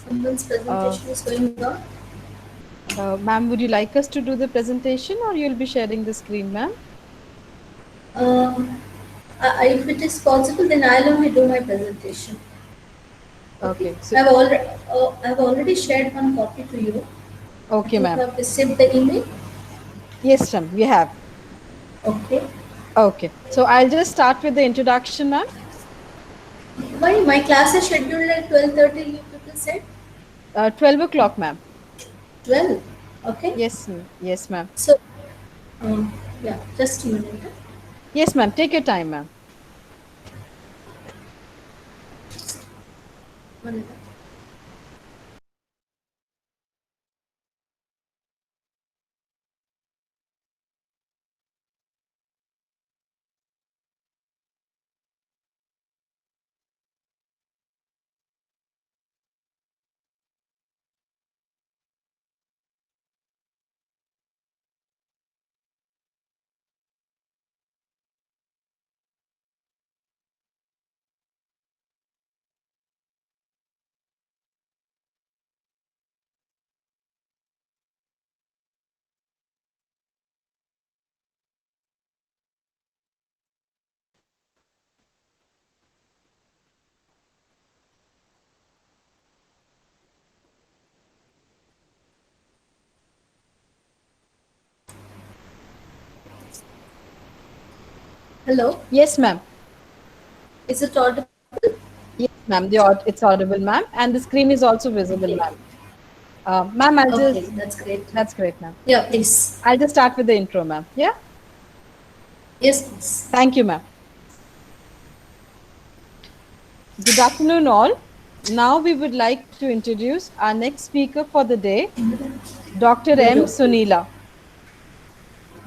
Someone's presentation is going on. Ma'am, would you like us to do the presentation or you'll be sharing the screen, ma'am? Um, if it is possible, then I'll only do my presentation. Okay. Okay, so I've already shared one copy to you. I okay, think you ma'am. have received the email. Yes, ma'am, we have. Okay. Okay, so I'll just start with the introduction, ma'am. Why my class is scheduled at 12:30? You people said 12 o'clock, ma'am. 12. Okay. Yes, yes, ma'am. So yeah, just a minute. Yes, ma'am. Take your time, ma'am. One minute. Hello. Yes, ma'am. Is it audible? Yes, ma'am. It's audible, ma'am, and the screen is also visible, Okay. ma'am. Ma'am, I'll Okay, just. that's great. That's great, ma'am. Yeah, please. I'll just start with the intro, ma'am. Yeah. Yes, please. Thank you, ma'am. Good afternoon, all. Now we would like to introduce our next speaker for the day, Dr. M. Sunila.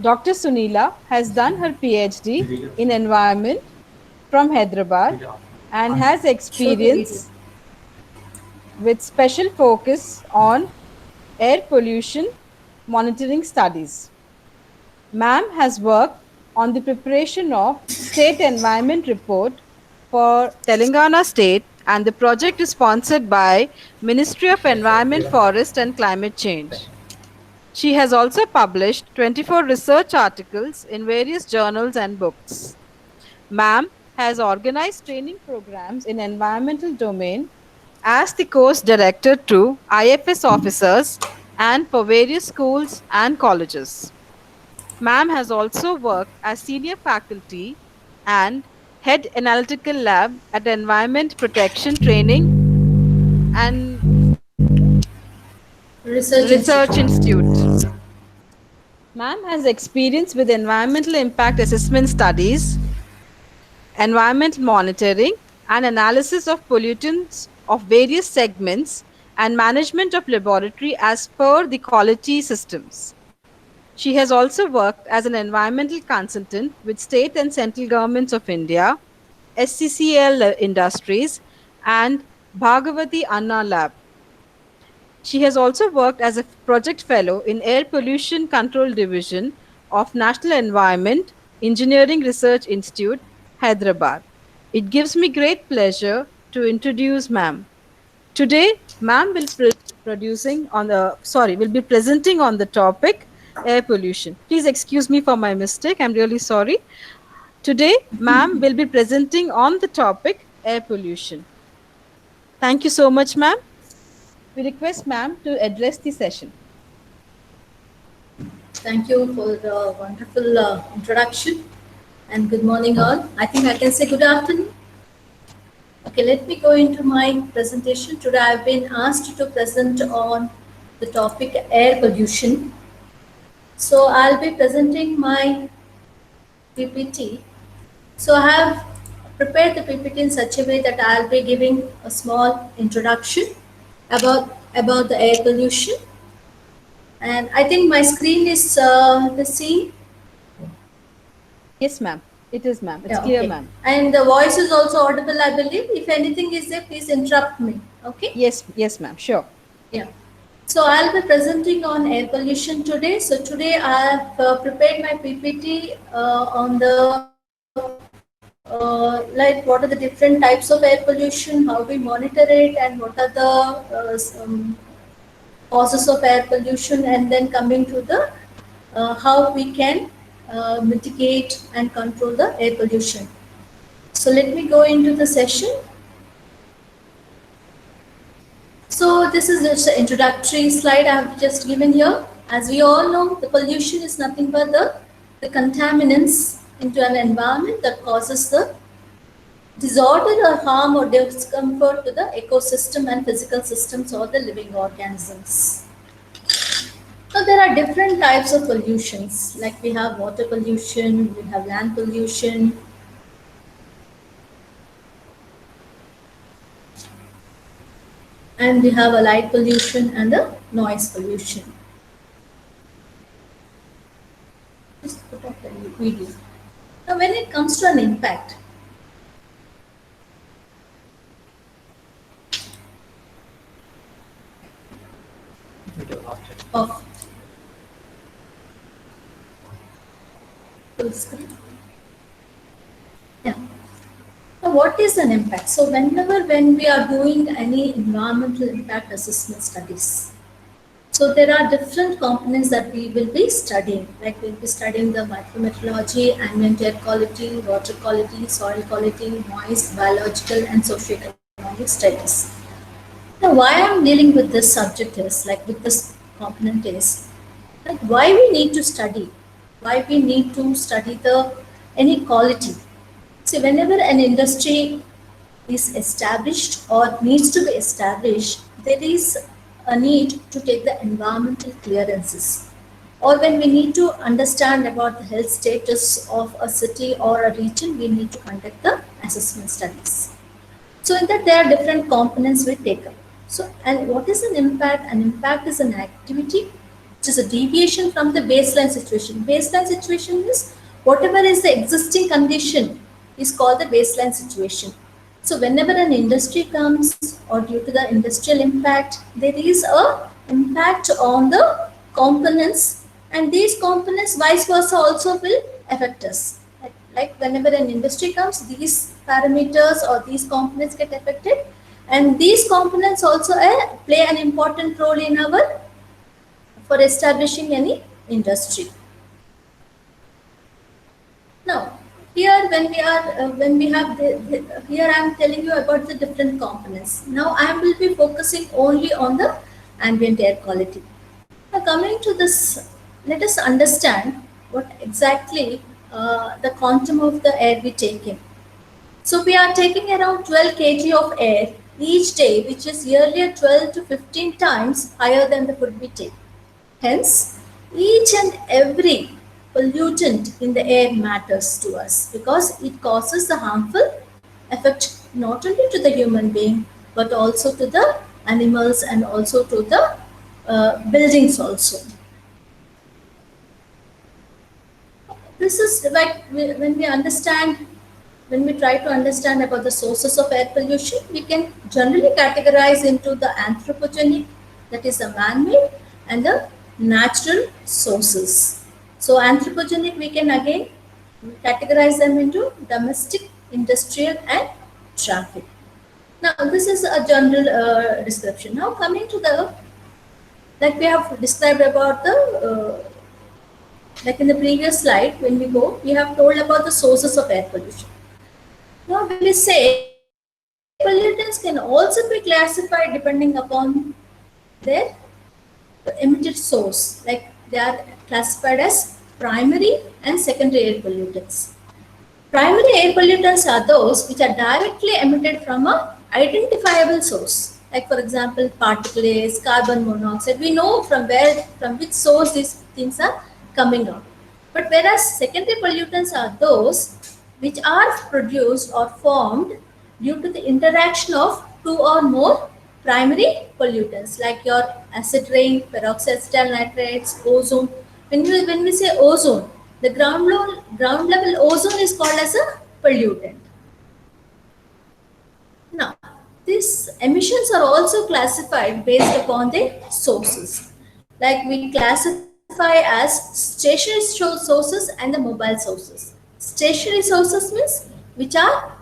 Dr. Sunila has done her PhD in environment from Hyderabad and has Show the video. experience with special focus on air pollution monitoring studies. Ma'am has worked on the preparation of state environment report for Telangana state, and the project is sponsored by Ministry of Environment, Forest and Climate Change. She has also published 24 research articles in various journals and books. Ma'am has organized training programs in environmental domain as the course director to IFS officers and for various schools and colleges. Ma'am has also worked as senior faculty and head analytical lab at Environment Protection Training and Research Research Institute. Institute. Ma'am has experience with environmental impact assessment studies, environmental monitoring, and analysis of pollutants of various segments and management of laboratory as per the quality systems. She has also worked as an environmental consultant with state and central governments of India, SCCL Industries, and Bhagavati Anna Lab. She has also worked as a project fellow in Air Pollution Control Division of National Environment Engineering Research Institute, Hyderabad. It gives me great pleasure to introduce ma'am. Today, ma'am will be presenting on the topic air pollution. Please excuse me for my mistake. I'm really sorry. Today, ma'am will be presenting on the topic air pollution. Thank you so much, ma'am. We request ma'am to address the session. Thank you for the wonderful introduction and good morning, all. I think I can say good afternoon. Okay, let me go into my presentation. Today, I've been asked to present on the topic air pollution. So, I'll be presenting my PPT. So, I have prepared the PPT in such a way that I'll be giving a small introduction about the air pollution. And I think my screen is the scene. Yes, ma'am. It is, ma'am. It's Yeah, clear, okay. ma'am. And the voice is also audible, I believe. If anything is there, please interrupt me. Okay? Yes, yes, ma'am. Sure. Yeah. So I'll be presenting on air pollution today. So today I have prepared my PPT on the like what are the different types of air pollution, how we monitor it, and what are the causes of air pollution, and then coming to the how we can mitigate and control the air pollution. So let me go into the session. So this is just an introductory slide I have just given here. As we all know, the pollution is nothing but the contaminants into an environment that causes the disorder or harm or discomfort to the ecosystem and physical systems or the living organisms. So there are different types of pollutions, like we have water pollution, we have land pollution, and we have a light pollution and a noise pollution. Just put up the video. Now when it comes to an impact, of full screen. Yeah. Now, what is an impact? So, when we are doing any environmental impact assessment studies, so there are different components that we will be studying. Like we'll be studying the micrometeorology, ambient air quality, water quality, soil quality, noise, biological, and socioeconomic studies. Now, why I'm dealing with this subject is like with this component is like why we need to study, why we need to study the inequality. See, whenever an industry is established or needs to be established, there is a need to take the environmental clearances. Or when we need to understand about the health status of a city or a region, we need to conduct the assessment studies. So in that there are different components we take up. So, and what is an impact? An impact is an activity which is a deviation from the baseline situation. Baseline situation is whatever is the existing condition is called the baseline situation. So whenever an industry comes or due to the industrial impact, there is a impact on the components, and these components vice versa also will affect us. Like whenever an industry comes, these parameters or these components get affected, and these components also play an important role in our for establishing any industry. Now, here when we have here I am telling you about the different components. Now I will be focusing only on the ambient air quality. Now coming to this, let us understand what exactly the quantum of the air we take in. So we are taking around 12 kg of air each day, which is yearly 12 to 15 times higher than the food we take. Hence, each and every pollutant in the air matters to us because it causes the harmful effect not only to the human being but also to the animals and also to the buildings also. This is like when we try to understand about the sources of air pollution, we can generally categorize into the anthropogenic, that is the man-made, and the natural sources. So anthropogenic, we can again categorize them into domestic, industrial, and traffic. Now this is a general description. Now coming to the, like we have described about the like in the previous slide, when we go, we have told about the sources of air pollution. Now when we say pollutants can also be classified depending upon their emitted source, like they are classified as primary and secondary air pollutants. Primary air pollutants are those which are directly emitted from a identifiable source, like for example particulates, carbon monoxide. We know from which source these things are coming out. But whereas secondary pollutants are those which are produced or formed due to the interaction of two or more primary pollutants, like your acid rain, peroxyethyl nitrates, ozone. When we say ozone, the ground level ozone is called as a pollutant. Now, these emissions are also classified based upon the sources. Like we classify as stationary sources and the mobile sources. Stationary sources means which are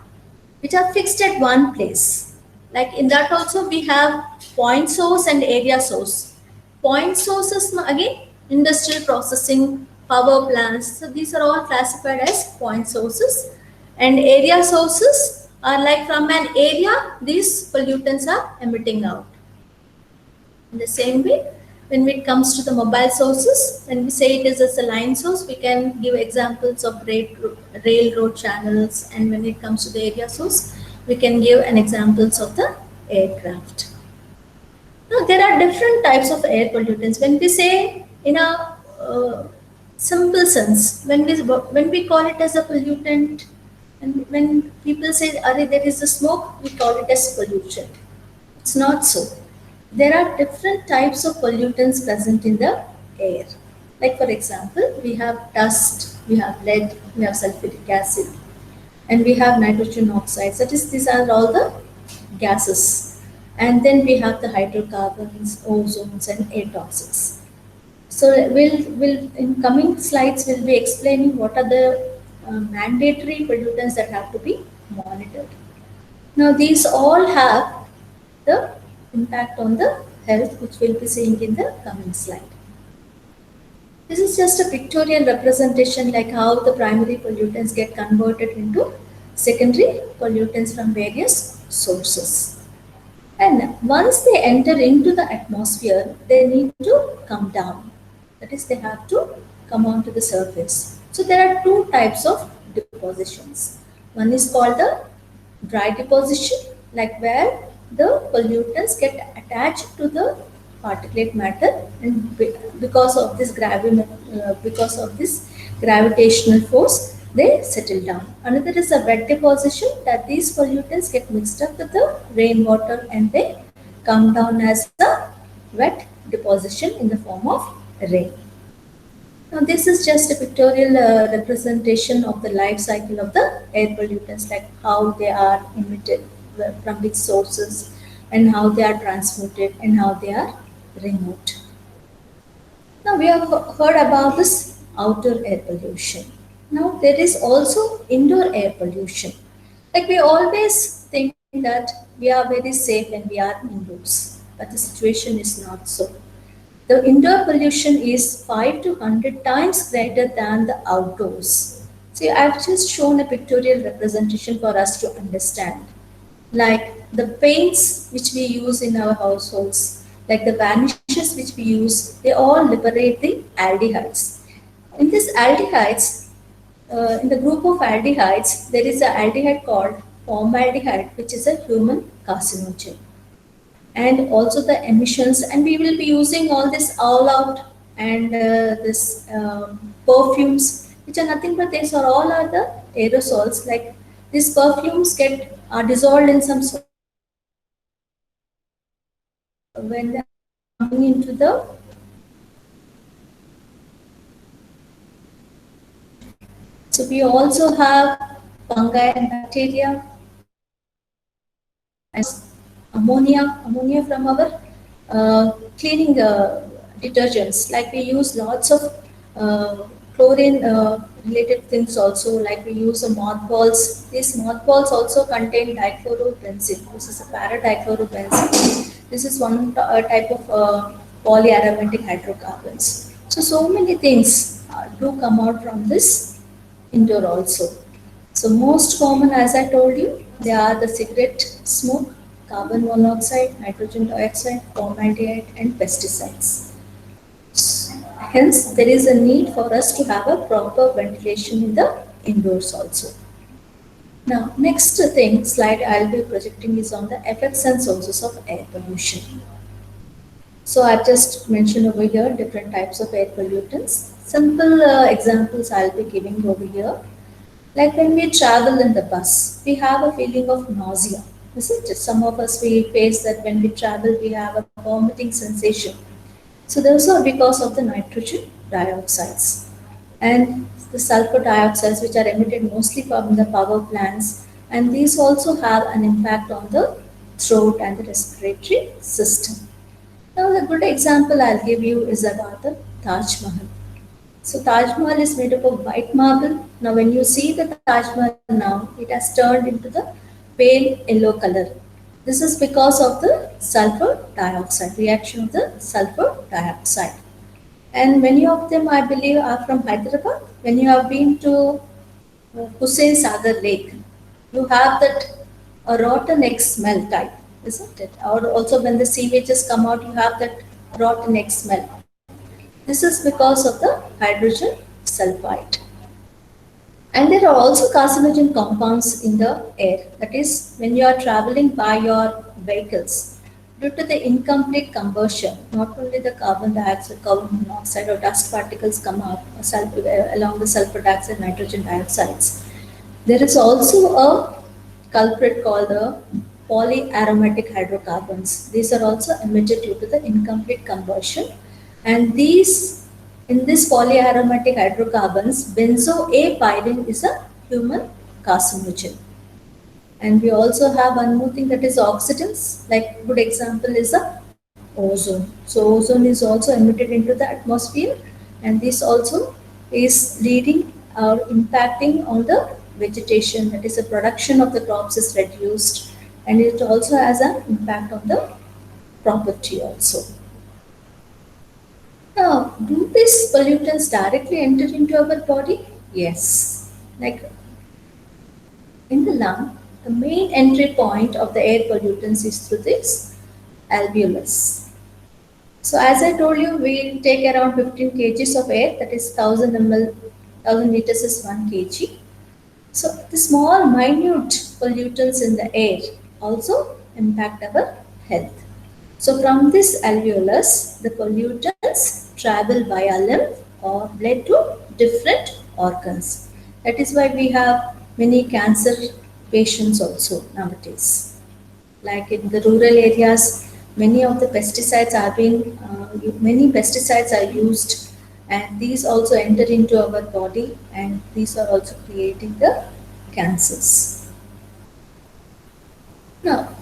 which are fixed at one place. Like in that also we have point source and area source. Point sources again industrial processing, power plants. So these are all classified as point sources. And area sources are like from an area these pollutants are emitting out. In the same way, when it comes to the mobile sources, when we say it is as a line source, we can give examples of railroad channels, and when it comes to the area source, we can give an examples of the aircraft. Now, there are different types of air pollutants. When we say in a simple sense, when we call it as a pollutant, and when people say, "Are there is a smoke," we call it as pollution. It's not so. There are different types of pollutants present in the air. Like for example, we have dust, we have lead, we have sulfuric acid, and we have nitrogen oxides. That is, these are all the gases. And then we have the hydrocarbons, ozones, and air toxics. So we'll in coming slides we'll be explaining what are the mandatory pollutants that have to be monitored. Now these all have the impact on the health, which we'll be seeing in the coming slide. This is just a pictorial representation like how the primary pollutants get converted into secondary pollutants from various sources. And once they enter into the atmosphere, they need to come down. That is, they have to come onto the surface. So there are two types of depositions. One is called the dry deposition, like where the pollutants get attached to the particulate matter, and because of this gravitational force, they settle down. Another is a wet deposition, that these pollutants get mixed up with the rainwater and they come down as a wet deposition in the form of rain. Now, this is just a pictorial representation of the life cycle of the air pollutants, like how they are emitted, from which sources, and how they are transmuted, and how they are removed. Now, we have heard about this outer air pollution. Now, there is also indoor air pollution. Like we always think that we are very safe when we are indoors, but the situation is not so. The indoor pollution is 5 to 100 times greater than the outdoors. See, I've just shown a pictorial representation for us to understand. Like the paints which we use in our households, like the varnishes which we use, they all liberate the aldehydes. In this aldehydes, in the group of aldehydes, there is an aldehyde called formaldehyde, which is a human carcinogen, and also the emissions, and we will be using all this all out and this perfumes, which are nothing but these are all are the aerosols. Like these perfumes get are dissolved in some when they are coming into the, so we also have fungi and bacteria and ammonia from our cleaning detergents. Like we use lots of chlorine related things also, like we use mothballs. These mothballs also contain dichlorobenzene. This is a para-dichlorobenzene. This is one type of polyaromatic hydrocarbons. So many things do come out from this indoor also. So most common, as I told you, they are the cigarette smoke, carbon monoxide, nitrogen dioxide, formaldehyde, and pesticides. Hence, there is a need for us to have a proper ventilation in the indoors also. Now, next thing slide I'll be projecting is on the effects and sources of air pollution. So I've just mentioned over here different types of air pollutants. Simple examples I'll be giving over here. Like when we travel in the bus, we have a feeling of nausea, isn't it? Some of us we face that when we travel, we have a vomiting sensation. So those are because of the nitrogen dioxides and the sulfur dioxides, which are emitted mostly from the power plants, and these also have an impact on the throat and the respiratory system. Now, a good example I'll give you is about the Taj Mahal. So Taj Mahal is made up of white marble. Now when you see the Taj Mahal now, it has turned into the pale yellow color. This is because of the sulfur dioxide, reaction of the sulfur dioxide. And many of them, I believe, are from Hyderabad. When you have been to Hussain Sagar Lake, you have that rotten egg smell type, isn't it? Or also when the sewages come out, you have that rotten egg smell. This is because of the hydrogen sulfide. And there are also carcinogen compounds in the air. That is, when you are traveling by your vehicles, due to the incomplete combustion, not only the carbon dioxide, carbon monoxide, or dust particles come out along the sulfur dioxide, nitrogen dioxides. There is also a culprit called the polyaromatic hydrocarbons. These are also emitted due to the incomplete combustion. And in this polyaromatic hydrocarbons, benzoapyrene is a human carcinogen. And we also have one more thing, that is oxidants. Like good example is the ozone. So ozone is also emitted into the atmosphere, and this also is leading or impacting on the vegetation. That is, the production of the crops is reduced, and it also has an impact on the property also. Now, do these pollutants directly enter into our body? Yes. Like in the lung, the main entry point of the air pollutants is through this alveolus. So as I told you, we take around 15 kgs of air, that is 1000 ml, 1000 liters is 1 kg. So the small minute pollutants in the air also impact our health. So from this alveolus, the pollutants travel via lymph or blood to different organs. That is why we have many cancer patients also nowadays. Like in the rural areas, many of the pesticides are many pesticides are used, and these also enter into our body, and these are also creating the cancers. Now,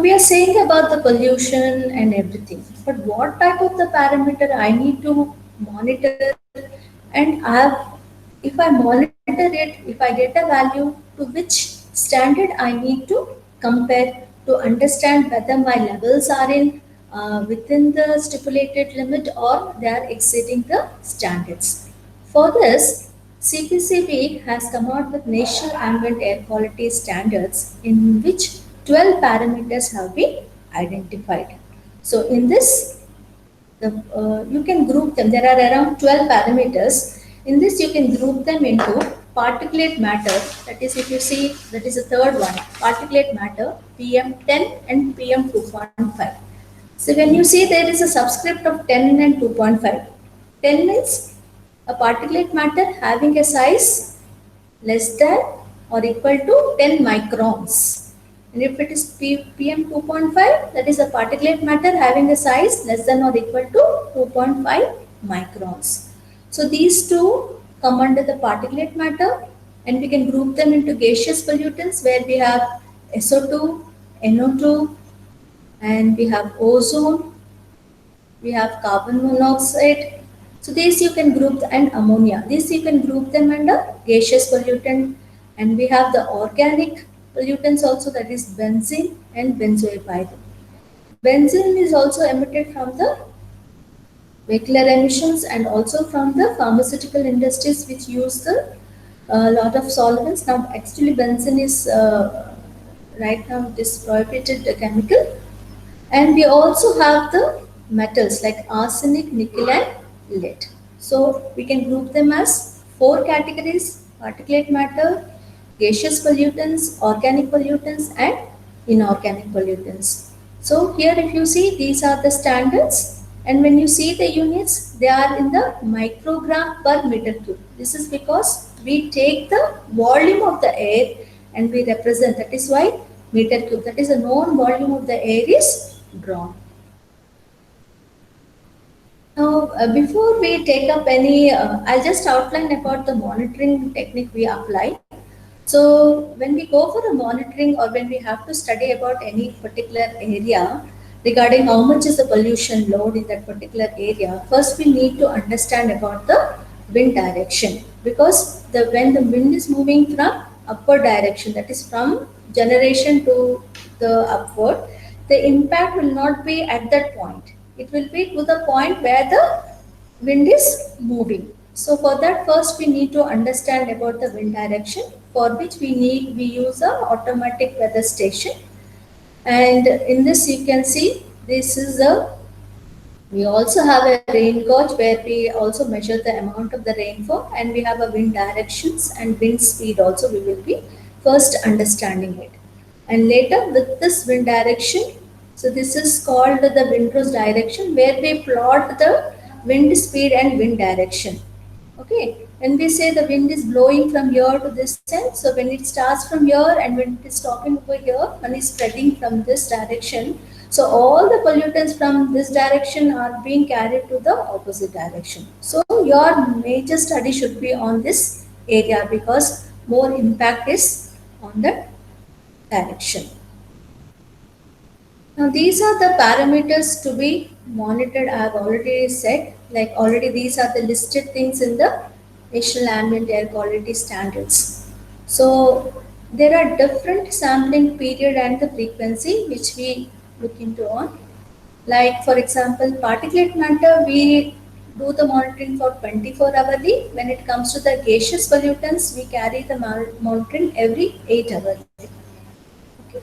we are saying about the pollution and everything, but what type of the parameter I need to monitor, and if I monitor it, if I get a value, to which standard I need to compare to understand whether my levels are in within the stipulated limit or they are exceeding the standards. For this, CPCB has come out with National Ambient Air Quality Standards, in which 12 parameters have been identified. So in this, you can group them. There are around 12 parameters. In this, you can group them into particulate matter. That is, if you see, that is the third one, particulate matter, PM10 and PM2.5. So when you see, there is a subscript of 10 and 2.5. 10 means a particulate matter having a size less than or equal to 10 microns. And if it is PM2.5, that is a particulate matter having a size less than or equal to 2.5 microns. So these two come under the particulate matter, and we can group them into gaseous pollutants, where we have SO2, NO2, and we have ozone, we have carbon monoxide. So these you can group, and ammonia. These you can group them under gaseous pollutant, and we have the organic pollutants also, that is benzene and benzoapyrene. Benzene is also emitted from the vehicular emissions and also from the pharmaceutical industries, which use the lot of solvents. Now actually benzene is right now it is prohibited chemical, and we also have the metals like arsenic, nickel and lead. So we can group them as four categories: particulate matter, gaseous pollutants, organic pollutants and inorganic pollutants. So here if you see, these are the standards, and when you see the units, they are in the microgram per meter cube. This is because we take the volume of the air and we represent, that is why meter cube, that is the known volume of the air is drawn. Now, before we take up any, I'll just outline about the monitoring technique we apply. So, when we go for a monitoring or when we have to study about any particular area regarding how much is the pollution load in that particular area, first we need to understand about the wind direction, because when the wind is moving from upward direction, that is from generation to the upward, the impact will not be at that point. It will be to the point where the wind is moving. So for that, first we need to understand about the wind direction, for which we use a automatic weather station. And in this you can see, this is a, we also have a rain gauge where we also measure the amount of the rainfall, and we have a wind directions and wind speed also, we will be first understanding it. And later with this wind direction, so this is called the windrose direction, where we plot the wind speed and wind direction. Okay, when we say the wind is blowing from here to this end, so when it starts from here and when it is stopping over here, when it's spreading from this direction, so all the pollutants from this direction are being carried to the opposite direction. So your major study should be on this area, because more impact is on that direction. Now these are the parameters to be monitored. I have already said, like already these are the listed things in the National Ambient Air Quality Standards. So there are different sampling period and the frequency which we look into on. Like for example, particulate matter, we do the monitoring for 24 hourly. When it comes to the gaseous pollutants, we carry the monitoring every 8 hours. Okay.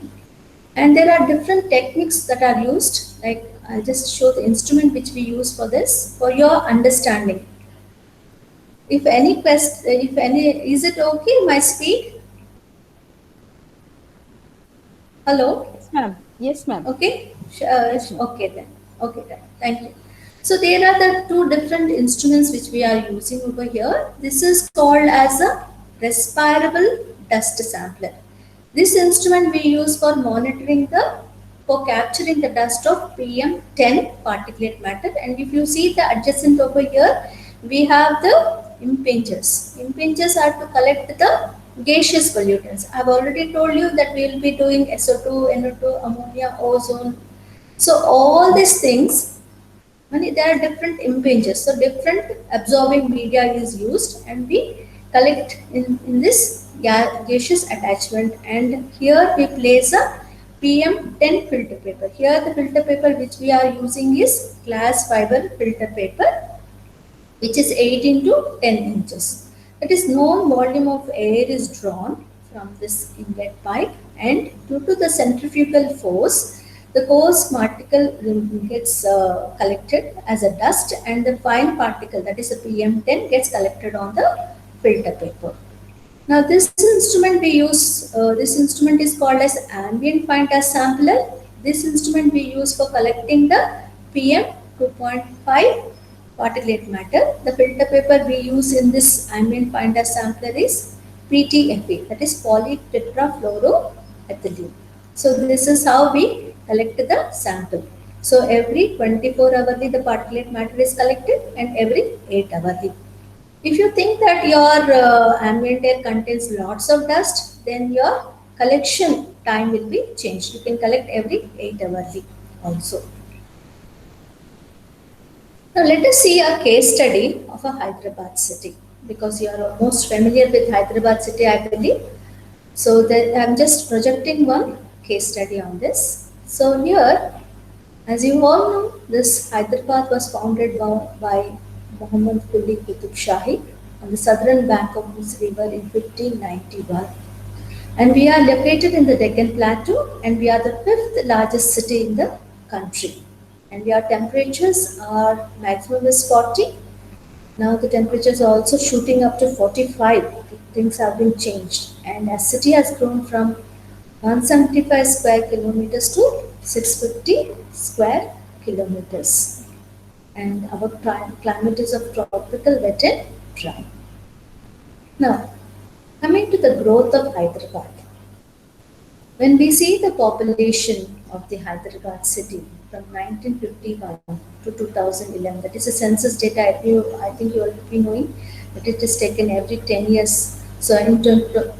And there are different techniques that are used. Like I'll just show the instrument which we use for this, for your understanding. If any is it okay, my speed? Hello? Yes, ma'am. Yes, ma'am. Okay? Yes, ma'am. Okay then. Okay then. Thank you. So there are the two different instruments which we are using over here. This is called as a respirable dust sampler. This instrument we use for monitoring for capturing the dust of PM10 particulate matter. And if you see the adjacent over here, we have the impingers. Impingers are to collect the gaseous pollutants. I have already told you that we will be doing SO2, NO2, ammonia, ozone. So all these things, there are different impingers. So different absorbing media is used, and we collect in this gaseous attachment, and here we place a PM10 filter paper. Here the filter paper which we are using is glass fiber filter paper, which is 8 into 10 inches. That is, known volume of air is drawn from this inlet pipe, and due to the centrifugal force, the coarse particle gets collected as a dust, and the fine particle, that is a PM10, gets collected on the filter paper. Now this instrument we use, this instrument is called as ambient fine dust sampler. This instrument we use for collecting the PM 2.5 particulate matter. The filter paper we use in this ambient fine dust sampler is PTFE, that is polytetrafluoroethylene. So this is how we collect the sample. So every 24 hourly the particulate matter is collected, and every 8 hourly. If you think that your ambient air contains lots of dust, then your collection time will be changed. You can collect every 8 hourly also. Now let us see a case study of a Hyderabad city, because you are almost familiar with Hyderabad city, I believe. So I'm just projecting one case study on this. So here, as you all know, this Hyderabad was founded by Muhammad Quli Qutub Shahi on the southern bank of this river in 1591. And we are located in the Deccan Plateau, and we are the 5th largest city in the country. And our temperatures are maximum is 40. Now the temperatures are also shooting up to 45. Things have been changed, and our city has grown from 175 square kilometers to 650 square kilometers. And our climate is of tropical wet and dry. Now, coming to the growth of Hyderabad. When we see the population of the Hyderabad city from 1951 to 2011, that is a census data, I think you all will be knowing that it is taken every 10 years. So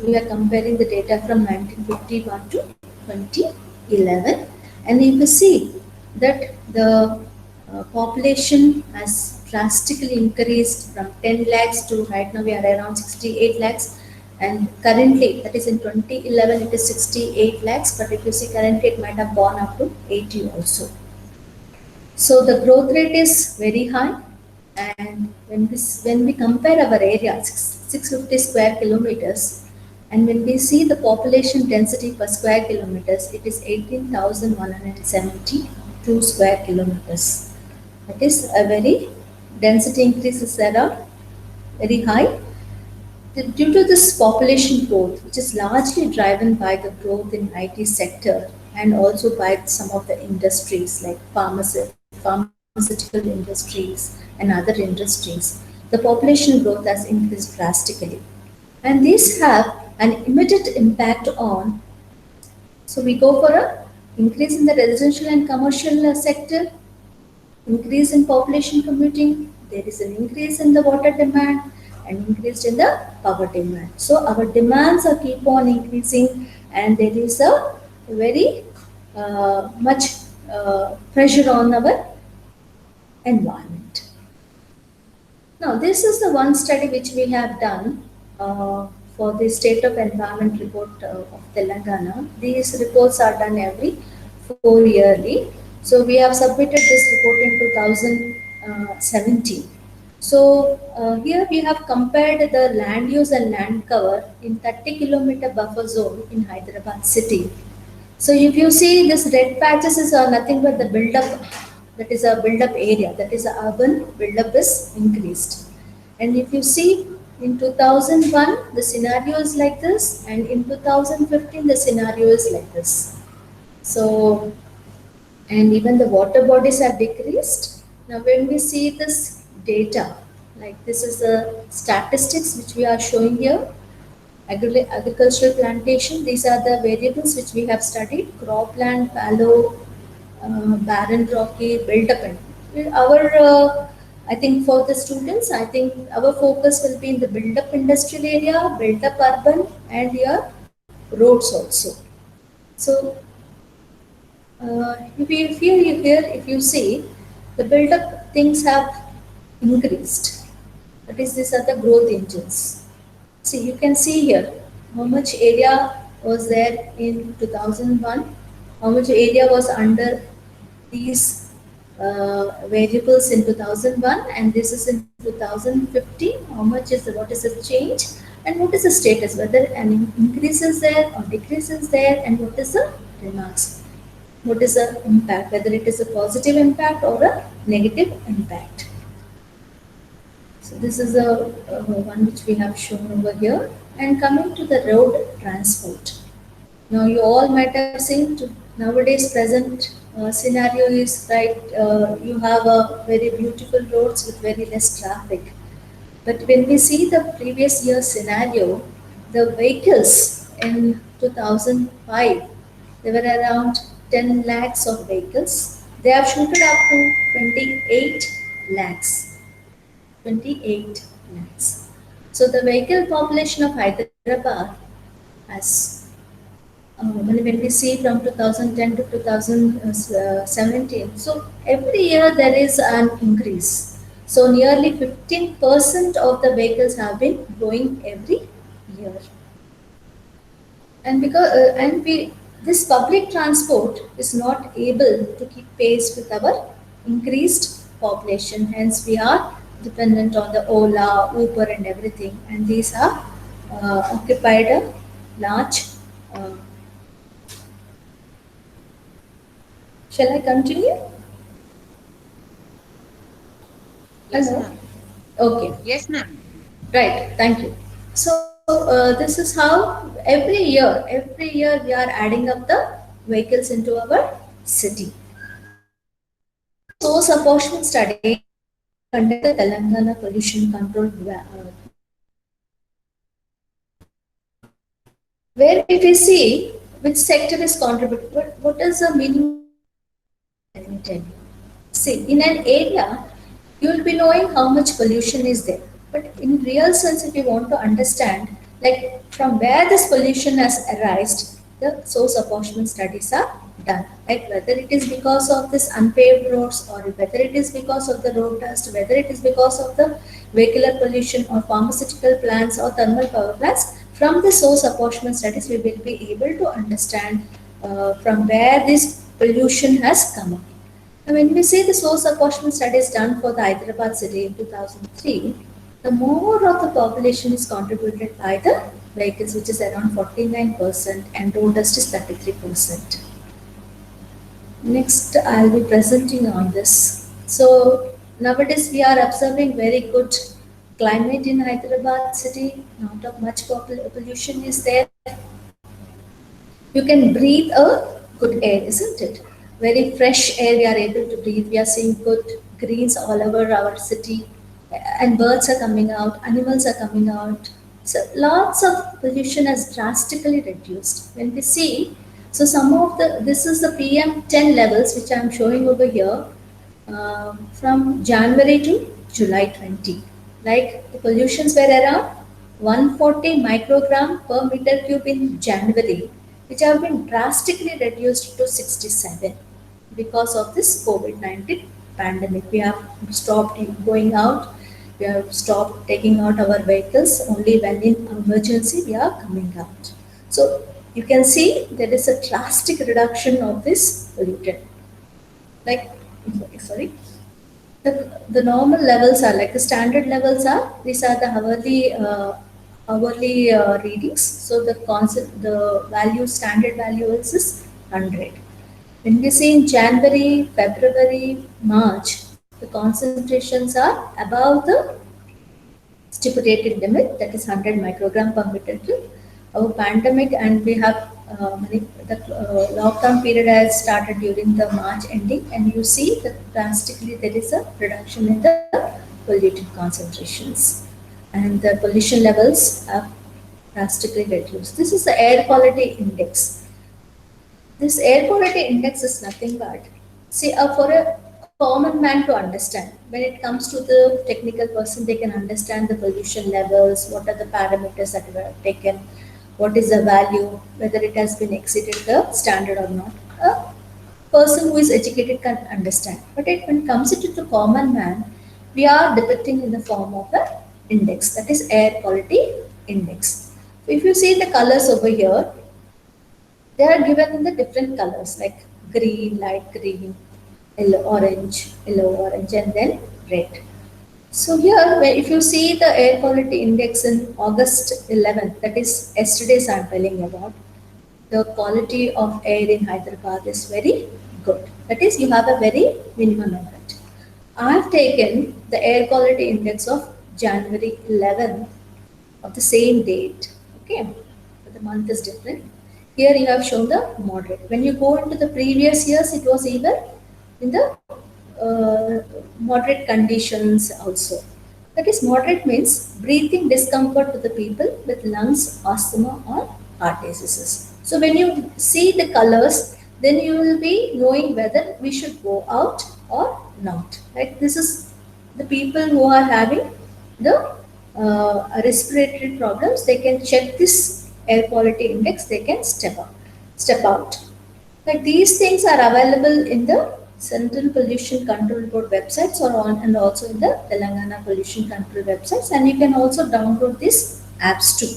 we are comparing the data from 1951 to 2011, and you will see that the population has drastically increased from 10 lakhs to right now we are around 68 lakhs. And currently, that is in 2011, it is 68 lakhs, but if you see currently, it might have gone up to 80 also. So the growth rate is very high, and when we compare our area, 650 square kilometers, and when we see the population density per square kilometers, it is 18,172 square kilometers. That is a very density increases that are very high. Due to this population growth, which is largely driven by the growth in IT sector and also by some of the industries like pharmaceutical industries and other industries, the population growth has increased drastically. And these have an immediate impact on, so we go for a increase in the residential and commercial sector, increase in population commuting, there is an increase in the water demand and increase in the power demand. So our demands are keep on increasing, and there is a very much pressure on our environment. Now this is the one study which we have done for the State of Environment Report of Telangana. These reports are done every 4 yearly. So we have submitted this report in 2017. So here we have compared the land use and land cover in 30-kilometer buffer zone in Hyderabad city. So if you see this red patches is nothing but the build-up, that is a build-up area, that is a urban build-up is increased. And if you see in 2001, the scenario is like this, and in 2015, the scenario is like this. So, and even the water bodies have decreased. Now, when we see this data, like this is the statistics which we are showing here, agricultural plantation, these are the variables which we have studied, cropland, fallow, barren rocky, built up. Our, I think for the students, I think our focus will be in the built up industrial area, built up urban, and your roads also. So if you see, the built up things have increased. That is, these are the growth engines. See, you can see here how much area was there in 2001, how much area was under these variables in 2001, and this is in 2015. How much is what is the change, and what is the status, whether an increase is there or decrease is there, and what is the remarks, what is the impact, whether it is a positive impact or a negative impact. So this is a one which we have shown over here. And coming to the road transport. Now you all might have seen nowadays present scenario is right, you have a very beautiful roads with very less traffic. But when we see the previous year scenario, the vehicles in 2005, there were around 10 lakhs of vehicles. They have shooted up to 28 lakhs. 28 lakhs. So the vehicle population of Hyderabad has, when we see from 2010 to 2017, so every year there is an increase. So nearly 15% of the vehicles have been growing every year. And because and we this public transport is not able to keep pace with our increased population, hence we are dependent on the Ola, Uber and everything, and these are occupied a large. Shall I continue? Yes, Hello. ma'am. Okay. Yes, ma'am. Right. Thank you. So this is how every year we are adding up the vehicles into our city. Source apportionment study conducted the Telangana Pollution Control where if we see which sector is contributing, what is the meaning? Let me tell you. See, in an area, you will be knowing how much pollution is there. But in real sense, if you want to understand, like from where this pollution has arisen, the source apportionment studies are done. Right? Whether it is because of this unpaved roads, or whether it is because of the road dust, whether it is because of the vehicular pollution or pharmaceutical plants or thermal power plants, from the source apportionment studies we will be able to understand from where this pollution has come up. Now, when we say the source apportionment studies done for the Hyderabad city in 2003, the more of the population is contributed by the vehicles, which is around 49%, and road dust is 33%. Next, I'll be presenting on this. So nowadays we are observing very good climate in Hyderabad city. Not of much pollution is there. You can breathe a good air, isn't it? Very fresh air we are able to breathe. We are seeing good greens all over our city, and birds are coming out, animals are coming out. So lots of pollution has drastically reduced. When we see, so some of this is the PM10 levels which I am showing over here from January to July 20. Like the pollutions were around 140 microgram per meter cube in January, which have been drastically reduced to 67 because of this COVID-19 pandemic. We have stopped going out, we have stopped taking out our vehicles, only when in emergency we are coming out. So you can see there is a drastic reduction of this pollutant. Like, sorry, the normal levels are like the standard levels are, these are the hourly readings. So the concept, the value, standard value is 100. When we see in January, February, March, the concentrations are above the stipulated limit, that is 100 microgram per meter cube. Our pandemic, and we have the lockdown period has started during the March ending, and you see that drastically there is a reduction in the pollutant concentrations, and the pollution levels have drastically reduced. This is the air quality index. This air quality index is nothing but, see, for a common man to understand. When it comes to the technical person, they can understand the pollution levels, what are the parameters that were taken, what is the value, whether it has been exceeded the standard or not. A person who is educated can understand. But when it comes to the common man, we are depicting in the form of an index, that is air quality index. So if you see the colors over here, they are given in the different colors like green, light green, yellow orange, and then red. So here, if you see the air quality index in August 11th, that is yesterday's I'm telling about, the quality of air in Hyderabad is very good. That is, you have a very minimum effect. I have taken the air quality index of January 11th of the same date. Okay, but the month is different. Here you have shown the moderate. When you go into the previous years, it was even in the moderate conditions also. That is, moderate means breathing discomfort to the people with lungs, asthma, or heart diseases. So when you see the colors, then you will be knowing whether we should go out or not. Like, this is the people who are having the respiratory problems. They can check this air quality index. They can step out. Like, these things are available in the Central Pollution Control Board websites and also in the Telangana Pollution Control websites, and you can also download these apps too.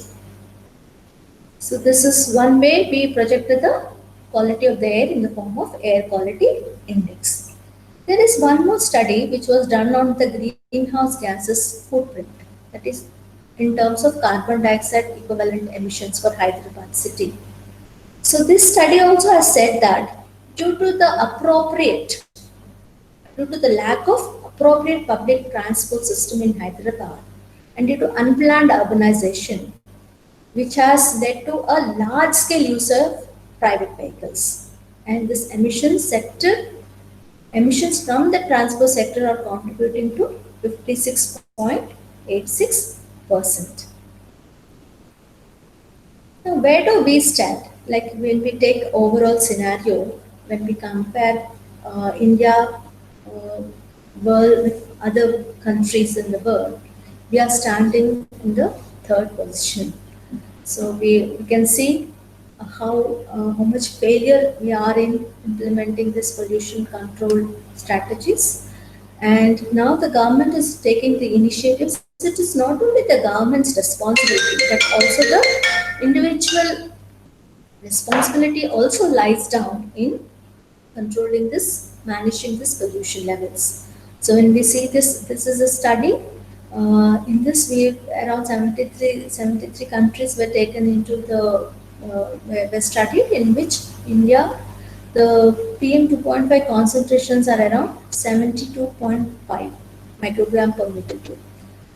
So this is one way we projected the quality of the air in the form of air quality index. There is one more study which was done on the greenhouse gases footprint, that is in terms of carbon dioxide equivalent emissions for Hyderabad city. So this study also has said that due to the lack of appropriate public transport system in Hyderabad, and due to unplanned urbanization, which has led to a large scale use of private vehicles. And this emissions from the transport sector are contributing to 56.86%. Now, where do we stand? Like, when we take overall scenario, when we compare India, world with other countries in the world, we are standing in the third position. So we can see how much failure we are in implementing this pollution control strategies. And now the government is taking the initiatives. It is not only the government's responsibility, but also the individual responsibility also lies down in controlling this, managing this pollution levels. So when we see this, this is a study. In this, we around 73 countries were taken into the were studied, in which India, the PM 2.5 concentrations are around 72.5 microgram per meter cube.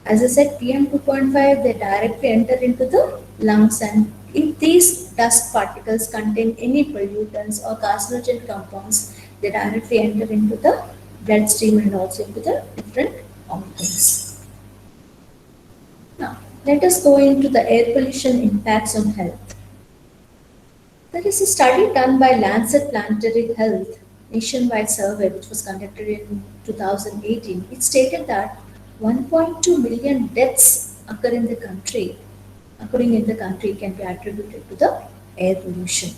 As I said, PM 2.5, they directly enter into the lungs, and if these dust particles contain any pollutants or carcinogen compounds, they directly enter into the bloodstream and also into the different organs. Now, let us go into the air pollution impacts on health. There is a study done by Lancet Planetary Health nationwide survey which was conducted in 2018. It stated that 1.2 million deaths occurring in the country can be attributed to the air pollution.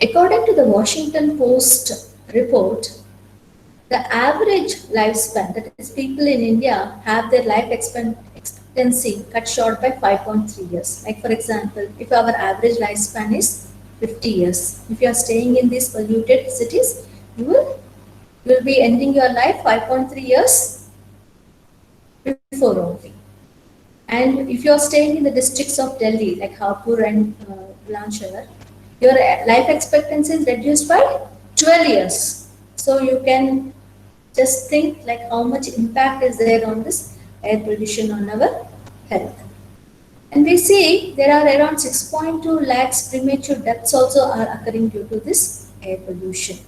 According to the Washington Post report, the average lifespan, that is, people in India have their life expectancy cut short by 5.3 years. Like, for example, if our average lifespan is 50 years, if you are staying in these polluted cities, you will be ending your life 5.3 years before only. And if you are staying in the districts of Delhi, like Hapur and Bulandshahr, your life expectancy is reduced by 12 years. So you can just think like how much impact is there on this air pollution on our health. And we see there are around 6.2 lakhs premature deaths also are occurring due to this air pollution.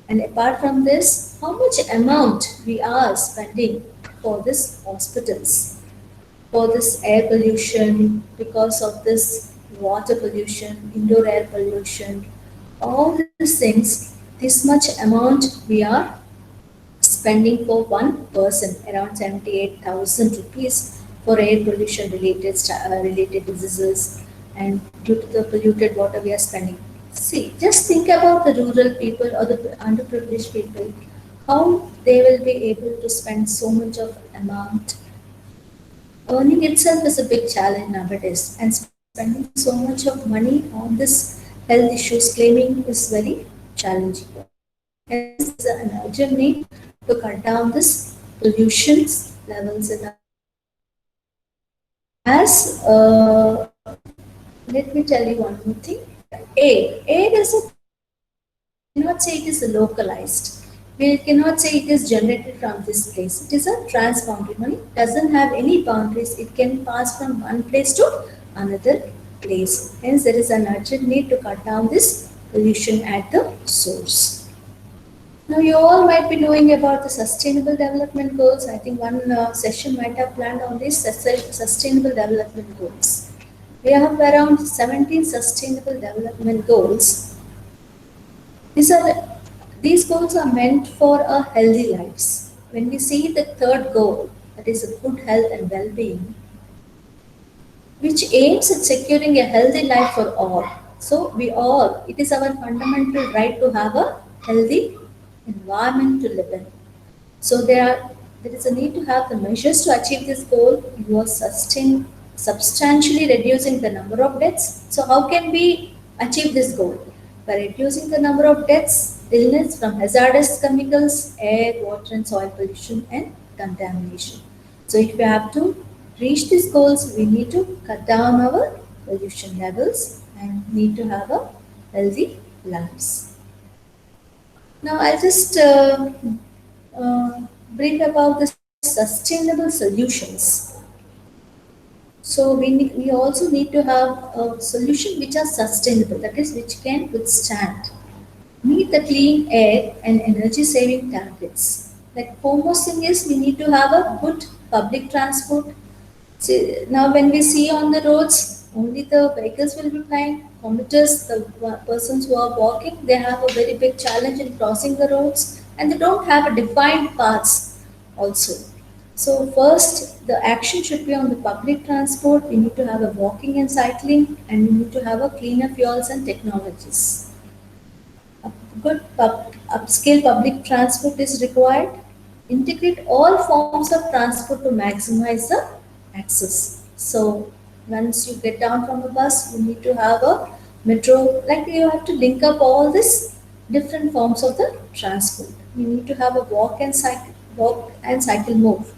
And apart from this, how much amount we are spending for this hospitals, for this air pollution, because of this water pollution, indoor air pollution, all these things, this much amount we are spending for one person, around 78,000 rupees for air pollution related diseases, and due to the polluted water we are spending. See, just think about the rural people or the underprivileged people, how they will be able to spend so much of amount. Earning itself is a big challenge nowadays, and spending so much of money on this health issues claiming is very challenging. Hence, there is an urgent need to cut down this pollution levels in our. As let me tell you one more thing. Air is a cannot say it is localized. We cannot say it is generated from this place. It is a transboundary. Money doesn't have any boundaries. It can pass from one place to another place. Hence, there is an urgent need to cut down this pollution at the source. Now, you all might be knowing about the Sustainable Development Goals. I think one session might have planned on these Sustainable Development Goals. We have around 17 Sustainable Development Goals. These goals are meant for a healthy lives. When we see the third goal, that is a good health and well-being, which aims at securing a healthy life for all. So it is our fundamental right to have a healthy environment to live in. So there is a need to have the measures to achieve this goal. You are substantially reducing the number of deaths. So how can we achieve this goal? By reducing the number of deaths, illness from hazardous chemicals, air, water and soil pollution and contamination. So if we have to reach these goals, we need to cut down our pollution levels and need to have a healthy lives. Now I'll just brief about the sustainable solutions. So we also need to have a solution which are sustainable, that is, which can withstand, meet the clean air and energy saving targets. Like foremost thing is we need to have a good public transport. See, now when we see on the roads, only the vehicles will be flying. Commuters, the persons who are walking, they have a very big challenge in crossing the roads, and they don't have a defined paths also. So first, the action should be on the public transport. We need to have a walking and cycling, and we need to have a cleaner fuels and technologies. A good upscale public transport is required. Integrate all forms of transport to maximize the access. So once you get down from a bus, you need to have a metro. Like you have to link up all these different forms of the transport. You need to have a walk and cycle move.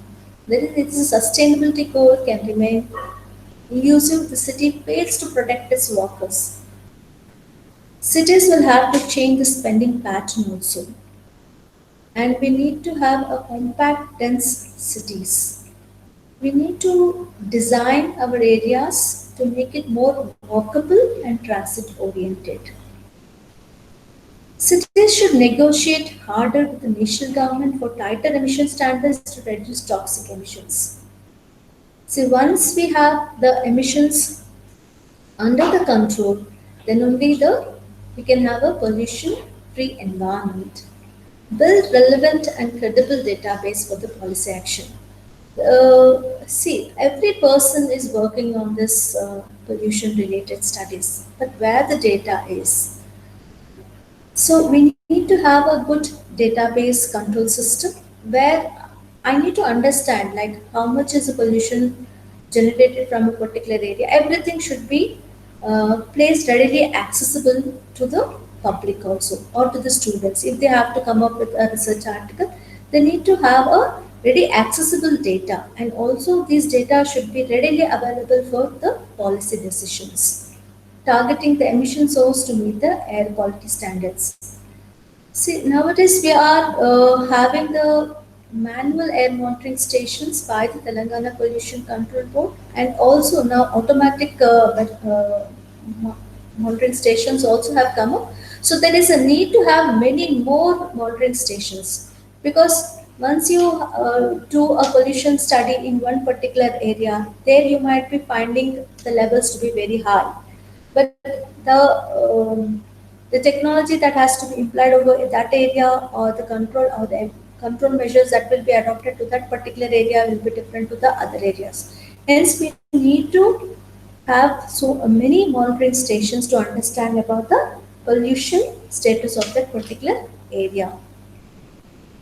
Then it is a sustainability goal can remain elusive. The city fails to protect its walkers. Cities will have to change the spending pattern also. And we need to have a compact, dense cities. We need to design our areas to make it more walkable and transit oriented. Cities should negotiate harder with the national government for tighter emission standards to reduce toxic emissions. See, once we have the emissions under the control, then only we can have a pollution-free environment. Build relevant and credible database for the policy action. See, every person is working on this pollution-related studies, but where the data is. So we need to have a good database control system where I need to understand like how much is the pollution generated from a particular area. Everything should be placed readily accessible to the public also or to the students. If they have to come up with a research article, they need to have a ready accessible data, and also these data should be readily available for the policy decisions targeting the emission source to meet the air quality standards. See, nowadays we are having the manual air monitoring stations by the Telangana Pollution Control Board, and also now automatic mo- monitoring stations also have come up. So there is a need to have many more monitoring stations, because once you do a pollution study in one particular area, there you might be finding the levels to be very high, but the technology that has to be applied over that area, or the control or the control measures that will be adopted to that particular area will be different to the other areas. Hence, we need to have so many monitoring stations to understand about the pollution status of that particular area.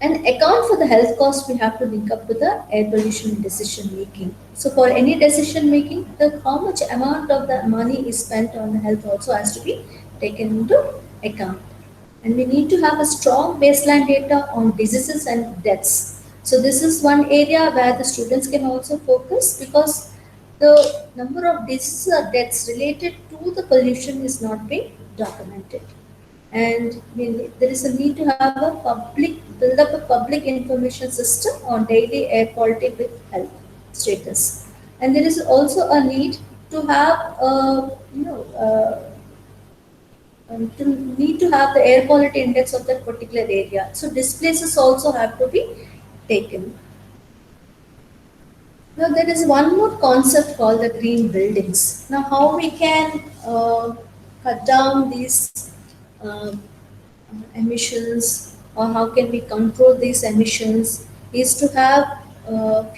And account for the health cost, we have to link up with the air pollution decision making. So for any decision making, the how much amount of the money is spent on the health also has to be taken into account. And we need to have a strong baseline data on diseases and deaths. So this is one area where the students can also focus, because the number of diseases or deaths related to the pollution is not being documented. And there is a need to have a build up a public information system on daily air quality with health status. And there is also a need to have to need to have the air quality index of that particular area. So displaces also have to be taken. Now there is one more concept called the green buildings. Now how we can cut down these uh, emissions, or how can we control these emissions, is to have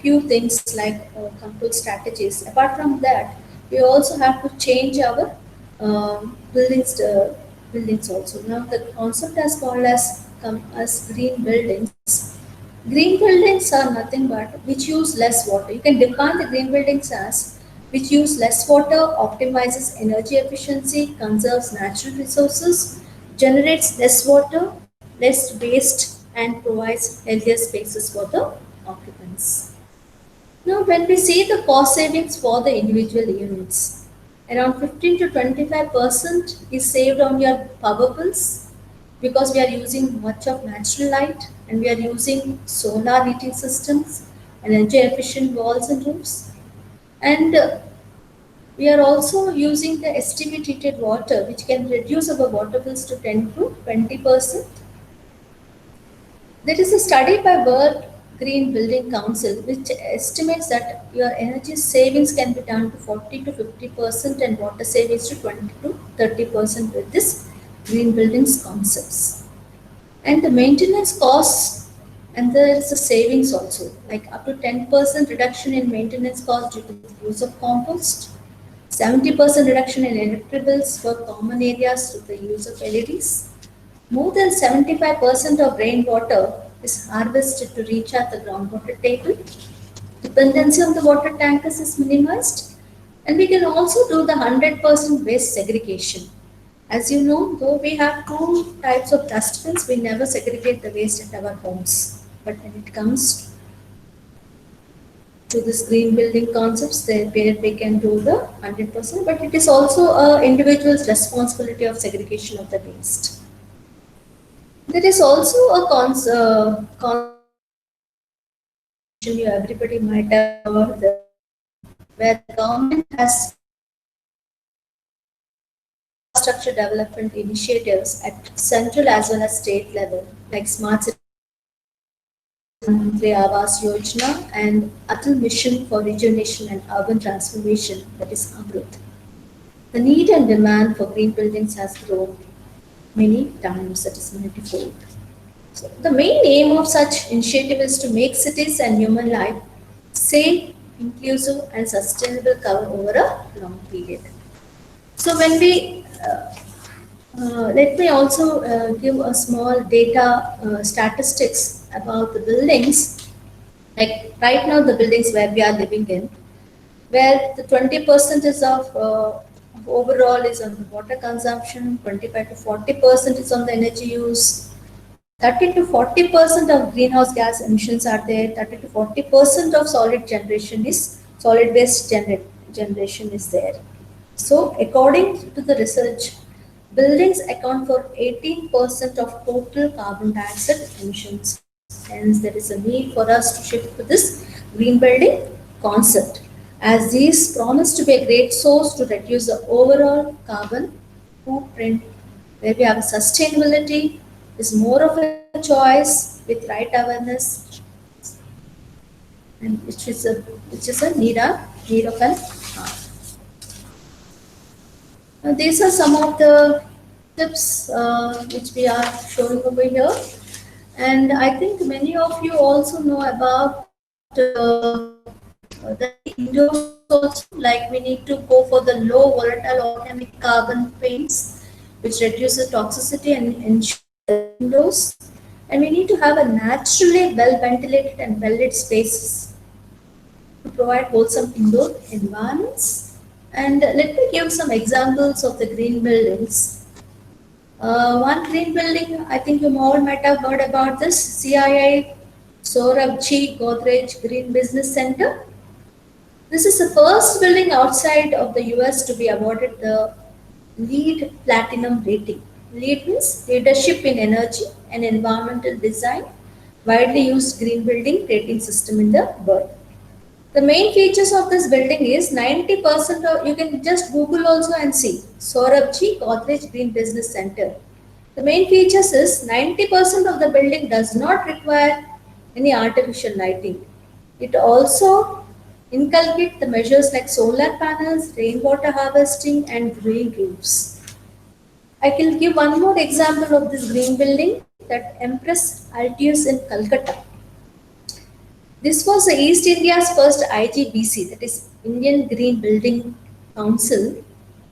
few things like control strategies. Apart from that, we also have to change our buildings also. Now the concept has called as green buildings. Green buildings are nothing but which use less water. You can define the green buildings as which use less water, optimizes energy efficiency, conserves natural resources, generates less water, less waste, and provides healthier spaces for the occupants. Now, when we see the cost savings for the individual units, around 15 to 25% is saved on your power bills, because we are using much of natural light, and we are using solar heating systems, energy efficient walls and roofs, and we are also using the STP treated water, which can reduce our water bills to 10 to 20%. There is a study by World Green Building Council which estimates that your energy savings can be done to 40 to 50% and water savings to 20 to 30% with this green buildings concepts. And the maintenance costs And there is a savings also, like up to 10% reduction in maintenance cost due to the use of compost, 70% reduction in electric bills for common areas through the use of LEDs. More than 75% of rainwater is harvested to recharge the groundwater table. Dependency on the water tankers is minimized. And we can also do the 100% waste segregation. As you know, though we have two types of dustbins, we never segregate the waste at our homes. But when it comes to this green building concepts, where we can do the 100%, but it is also a individual's responsibility of segregation of the waste. There is also a everybody might have heard this, where the government has infrastructure development initiatives at central as well as state level, like Smart City Mantri Awas Yojana and Atal Mission for Rejuvenation and Urban Transformation, that is AMRUT. The need and demand for green buildings has grown many times, that is multifold. So the main aim of such initiative is to make cities and human life safe, inclusive, and sustainable cover over a long period. So when we let me also give a small data statistics about the buildings. Like right now, the buildings where we are living in, where the 20% is of overall is on the water consumption, 25 to 40% is on the energy use, 30 to 40% of greenhouse gas emissions are there, 30 to 40% of solid waste generation is there. So according to the research, buildings account for 18% of total carbon dioxide emissions. Hence, there is a need for us to shift to this green building concept, as these promise to be a great source to reduce the overall carbon footprint, where we have sustainability is more of a choice with right awareness, and which is a need of an hour. These are some of the tips which we are showing over here. And I think many of you also know about the indoors also, like we need to go for the low volatile organic carbon paints, which reduces toxicity and ensure indoors. And we need to have a naturally well ventilated and well lit spaces to provide wholesome indoor environments. And let me give some examples of the green buildings. One green building, I think you all might have heard about this, CII Sorabji Godrej Green Business Center. This is the first building outside of the US to be awarded the LEED Platinum rating. LEED means Leadership in Energy and Environmental Design, widely used green building rating system in the world. The main features of this building is 90% of, you can just Google also and see, Sorabji Godrej Green Business Center. The main features is 90% of the building does not require any artificial lighting. It also inculcates the measures like solar panels, rainwater harvesting and green roofs. I can give one more example of this green building, that Empress Altius in Calcutta. This was the East India's first IGBC, that is Indian Green Building Council,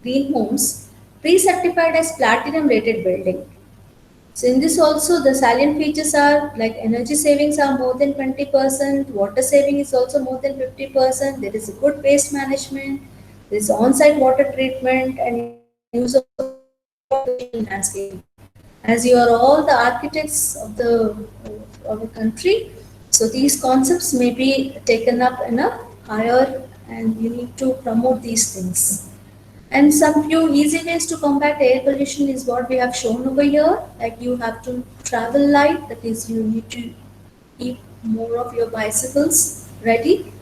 Green Homes, pre-certified as platinum rated building. So in this also the salient features are like energy savings are more than 20%, water saving is also more than 50%, there is a good waste management, there is on-site water treatment and use of landscaping. As you are all the architects of the country, so these concepts may be taken up in a higher, and you need to promote these things. And some few easy ways to combat air pollution is what we have shown over here. Like you have to travel light, that is you need to keep more of your bicycles ready.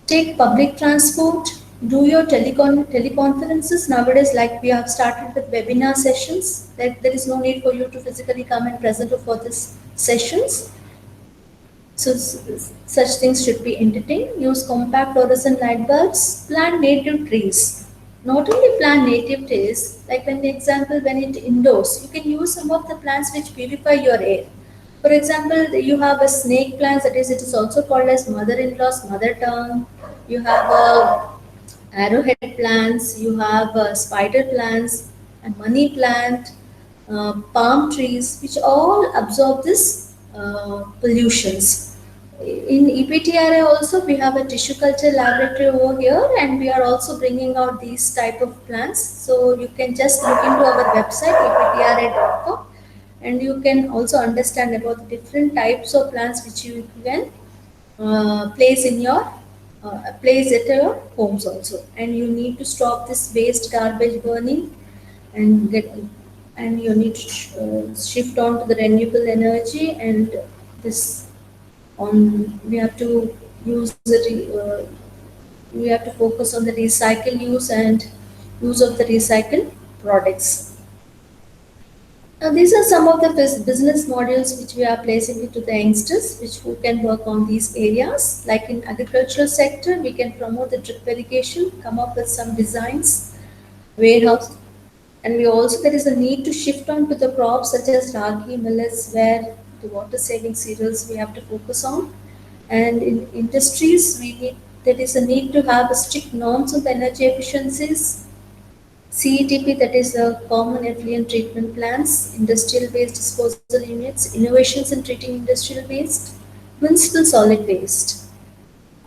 Take public transport, do your teleconferences. Nowadays, like we have started with webinar sessions, that there is no need for you to physically come and present for these sessions. So such things should be entertained. Use compact fluorescent light bulbs. Plant native trees. Not only plant native trees, like when the example when it indoors, you can use some of the plants which purify your air. For example, you have a snake plant, that is, it is also called as mother-in-law's mother tongue. You have arrowhead plants, you have spider plants, and money plant, palm trees, which all absorb this pollutions. In EPTRI also, we have a tissue culture laboratory over here, and we are also bringing out these type of plants. So you can just look into our website eptri.com, and you can also understand about the different types of plants which you can place in your place at your homes also. And you need to stop this waste garbage burning, and get and you need to shift on to the renewable energy, and this on we have to use we have to focus on the recycle use and use of the recycled products. Now, these are some of the business models which we are placing it to the youngsters, which who can work on these areas. Like in agricultural sector, we can promote the drip irrigation, come up with some designs, warehouse, and we also there is a need to shift on to the crops such as ragi, millets, where the water saving cereals we have to focus on. And in industries, there is a need to have a strict norms on the energy efficiencies, CETP, that is the Common Effluent Treatment Plants, Industrial Waste Disposal Units, innovations in treating industrial waste, municipal solid waste.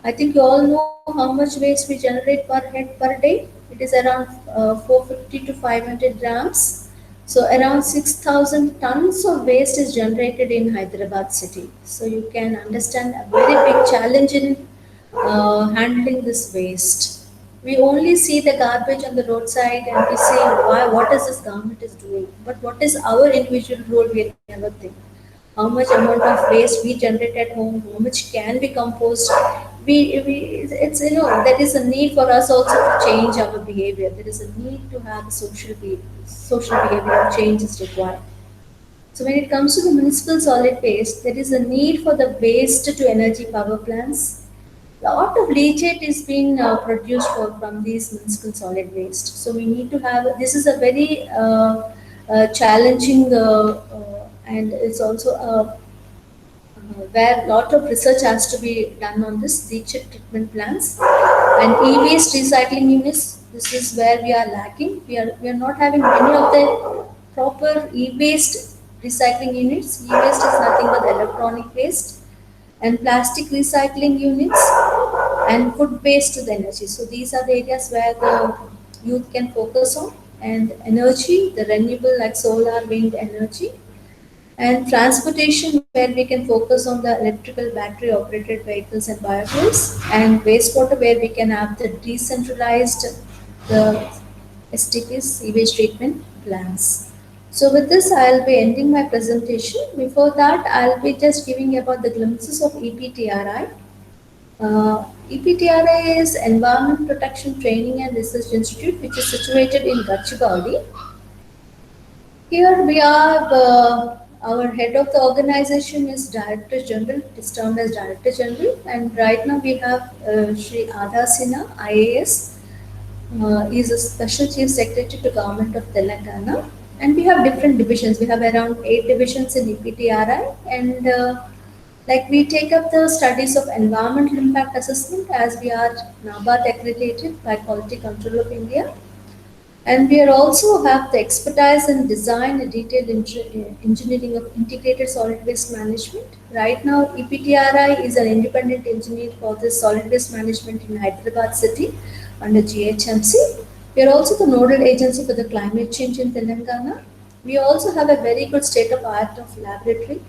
I think you all know how much waste we generate per head per day. It is around 450 to 500 grams. So around 6,000 tons of waste is generated in Hyderabad city. So you can understand a very big challenge in handling this waste. We only see the garbage on the roadside and we say, why, what is this government is doing? But what is our individual role? We never think. How much amount of waste we generate at home, how much can be composed. It's, there is a need for us also to change our behavior. There is a need to have social behavior change is required. So when it comes to the municipal solid waste, there is a need for the waste to energy power plants. Lot of leachate is being produced from these municipal solid waste. So we need to have, this is a very challenging and it's also where lot of research has to be done on this leachate treatment plants and e-waste recycling units. This is where we are lacking. We are not having many of the proper e-waste recycling units. E-waste is nothing but electronic waste, and plastic recycling units, and food waste to the energy. So these are the areas where the youth can focus on, and energy, the renewable like solar, wind energy, and transportation where we can focus on the electrical battery operated vehicles and biofuels, and wastewater where we can have the decentralized the STPs, sewage treatment plants. So with this, I'll be ending my presentation. Before that, I'll be just giving about the glimpses of EPTRI. EPTRI is Environment Protection Training and Research Institute, which is situated in Gachibowli. Here we have our head of the organization is Director General, it is termed as Director General, and right now we have Shri Adha Sinha, IAS. He is a Special Chief Secretary to Government of Telangana. And we have different divisions. We have around 8 divisions in EPTRI, and like we take up the studies of environmental impact assessment as we are NABARD accredited by Quality Control of India. And we are also have the expertise in design and detailed engineering of integrated solid waste management. Right now, EPTRI is an independent engineer for the solid waste management in Hyderabad city under GHMC. We are also the nodal agency for the climate change in Telangana. We also have a very good state-of-art of laboratory,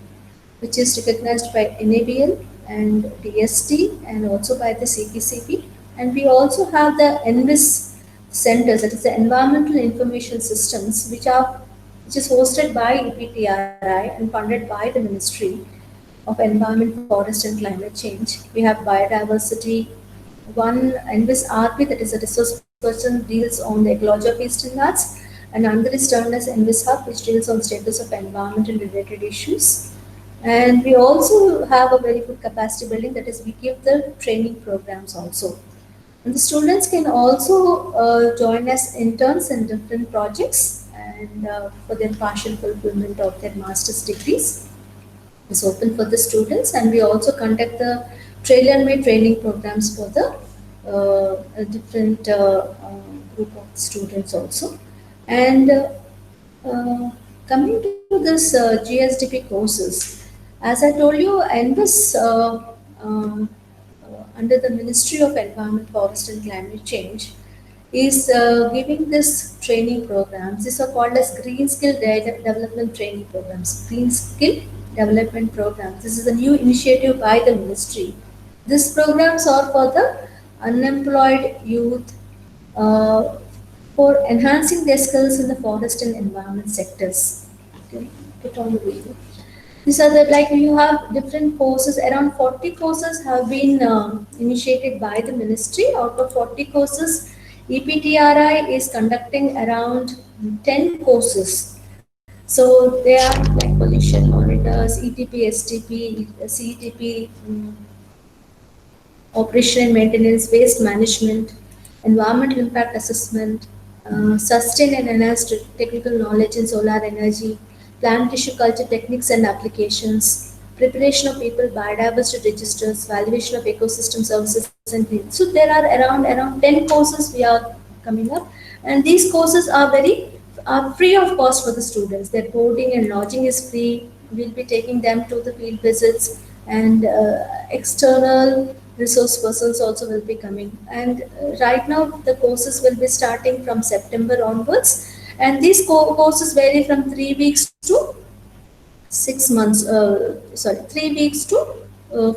which is recognized by NABL and DST and also by the CPCB. And we also have the ENVIS centers, that is the Environmental Information Systems, which is hosted by EPTRI and funded by the Ministry of Environment, Forest and Climate Change. We have biodiversity, one ENVIS RP, that is a resource person, deals on the ecology of Eastern Ghats, and another is termed as ENVIS Hub, which deals on status of environment and related issues. And we also have a very good capacity building, that is we give the training programs also. And the students can also join as interns in different projects and for their partial fulfillment of their master's degrees. is open for the students, and we also conduct the tailor-made training programs for the a different group of students also. And coming to this GSDP courses, as I told you, NBIS under the Ministry of Environment, Forest and Climate Change is giving this training programs. These are called as Green Skill Development Training Programs. Green Skill Development Programs. This is a new initiative by the ministry. These programs are for the unemployed youth uh, for enhancing their skills in the forest and environment sectors. Okay, put on the video. These are the, like, you have different courses. Around 40 courses have been initiated by the ministry. Out of 40 courses, EPTRI is conducting around 10 courses. So they are like pollution monitors, ETP, STP, CETP, operation and maintenance, waste management, environmental impact assessment, sustain and enhance technical knowledge in solar energy, plant tissue culture techniques and applications, preparation of people biodiversity registers, valuation of ecosystem services and things. So there are around 10 courses we are coming up, and these courses are free of cost for the students. Their boarding and lodging is free. We'll be taking them to the field visits, and external resource persons also will be coming. And right now the courses will be starting from September onwards, and these courses vary from 3 weeks to 6 months. 3 weeks to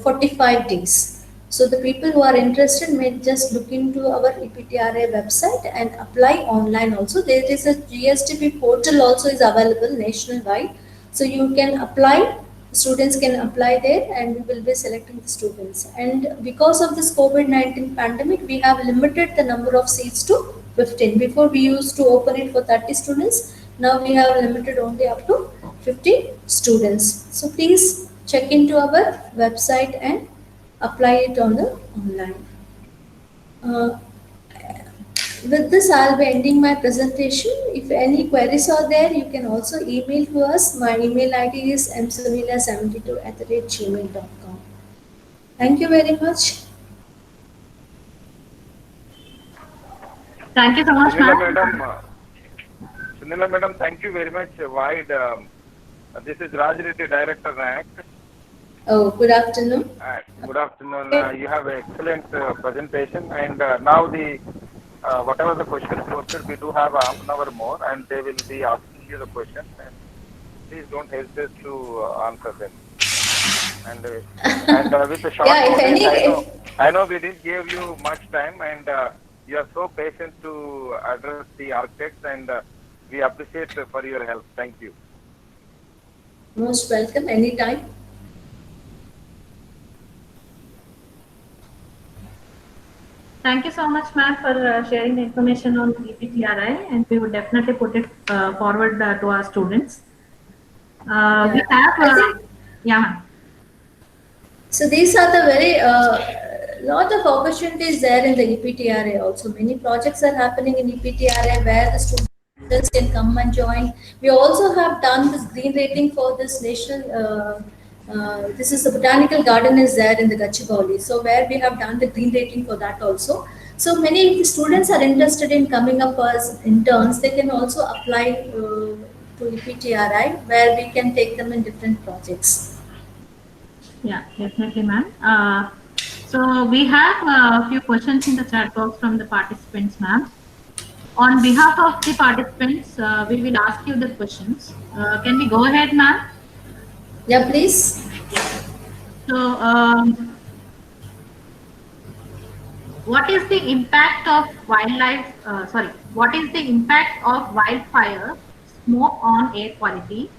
45 days. So the people who are interested may just look into our EPTRA website and apply online also. There is a GSDP portal also is available nationwide. So you can apply, students can apply there, and we will be selecting the students. And because of this COVID-19 pandemic, we have limited the number of seats to 15. Before we used to open it for 30 students. Now we have limited only up to 50 students. So please check into our website and apply it on the online. Uh, with this, I'll be ending my presentation. If any queries are there, you can also email to us. My email ID is msunila72@gmail.com. Thank you very much. Thank you so much, Sunila ma'am. madam, thank you very much. Wide. This is Raj Reddy, Director NAC. Oh, good afternoon. Good afternoon. You have an excellent presentation, and now the whatever the questions posted, we do have half an hour more, and they will be asking you the questions. And please don't hesitate to answer them. And with the short Yeah, if notice, any- I know we didn't give you much time, and you are so patient to address the architects, and we appreciate for your help. Thank you. Most welcome anytime. Thank you so much, ma'am, for sharing the information on EPTRI, and we would definitely put it forward to our students. We Yeah. have, I think- yeah, ma'am. So these are the very lot of opportunities there in the EPTRA also. Many projects are happening in EPTRA where the students can come and join. We also have done this green rating for this national. This is the botanical garden is there in the Gachibowli. So where we have done the green rating for that also. So many if the students are interested in coming up as interns, they can also apply to EPTRI where we can take them in different projects. Yeah, definitely, ma'am. So we have a few questions in the chat box from the participants, ma'am. On behalf of the participants, we will ask you the questions. Can we go ahead, ma'am? Yeah, please. So, what is the impact of wildlife? What is the impact of wildfire smoke on air quality?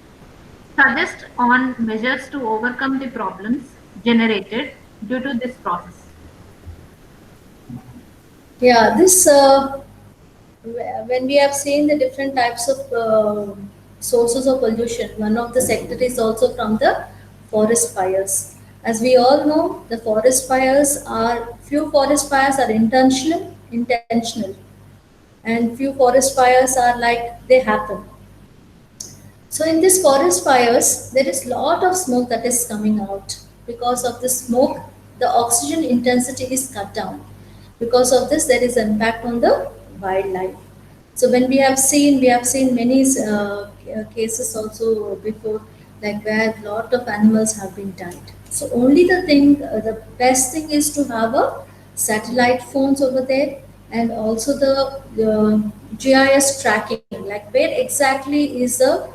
Suggest on measures to overcome the problems generated due to this process. Yeah, this when we have seen the different types of sources of pollution, one of the sector is also from the forest fires. As we all know, the few forest fires are intentional, and few forest fires are like they happen. So in these forest fires, there is lot of smoke that is coming out. Because of the smoke, the oxygen intensity is cut down. Because of this, there is impact on the wildlife. So when we have seen many cases also before, like where lot of animals have been died. So only the best thing is to have a satellite phones over there, and also the GIS tracking, like where exactly is the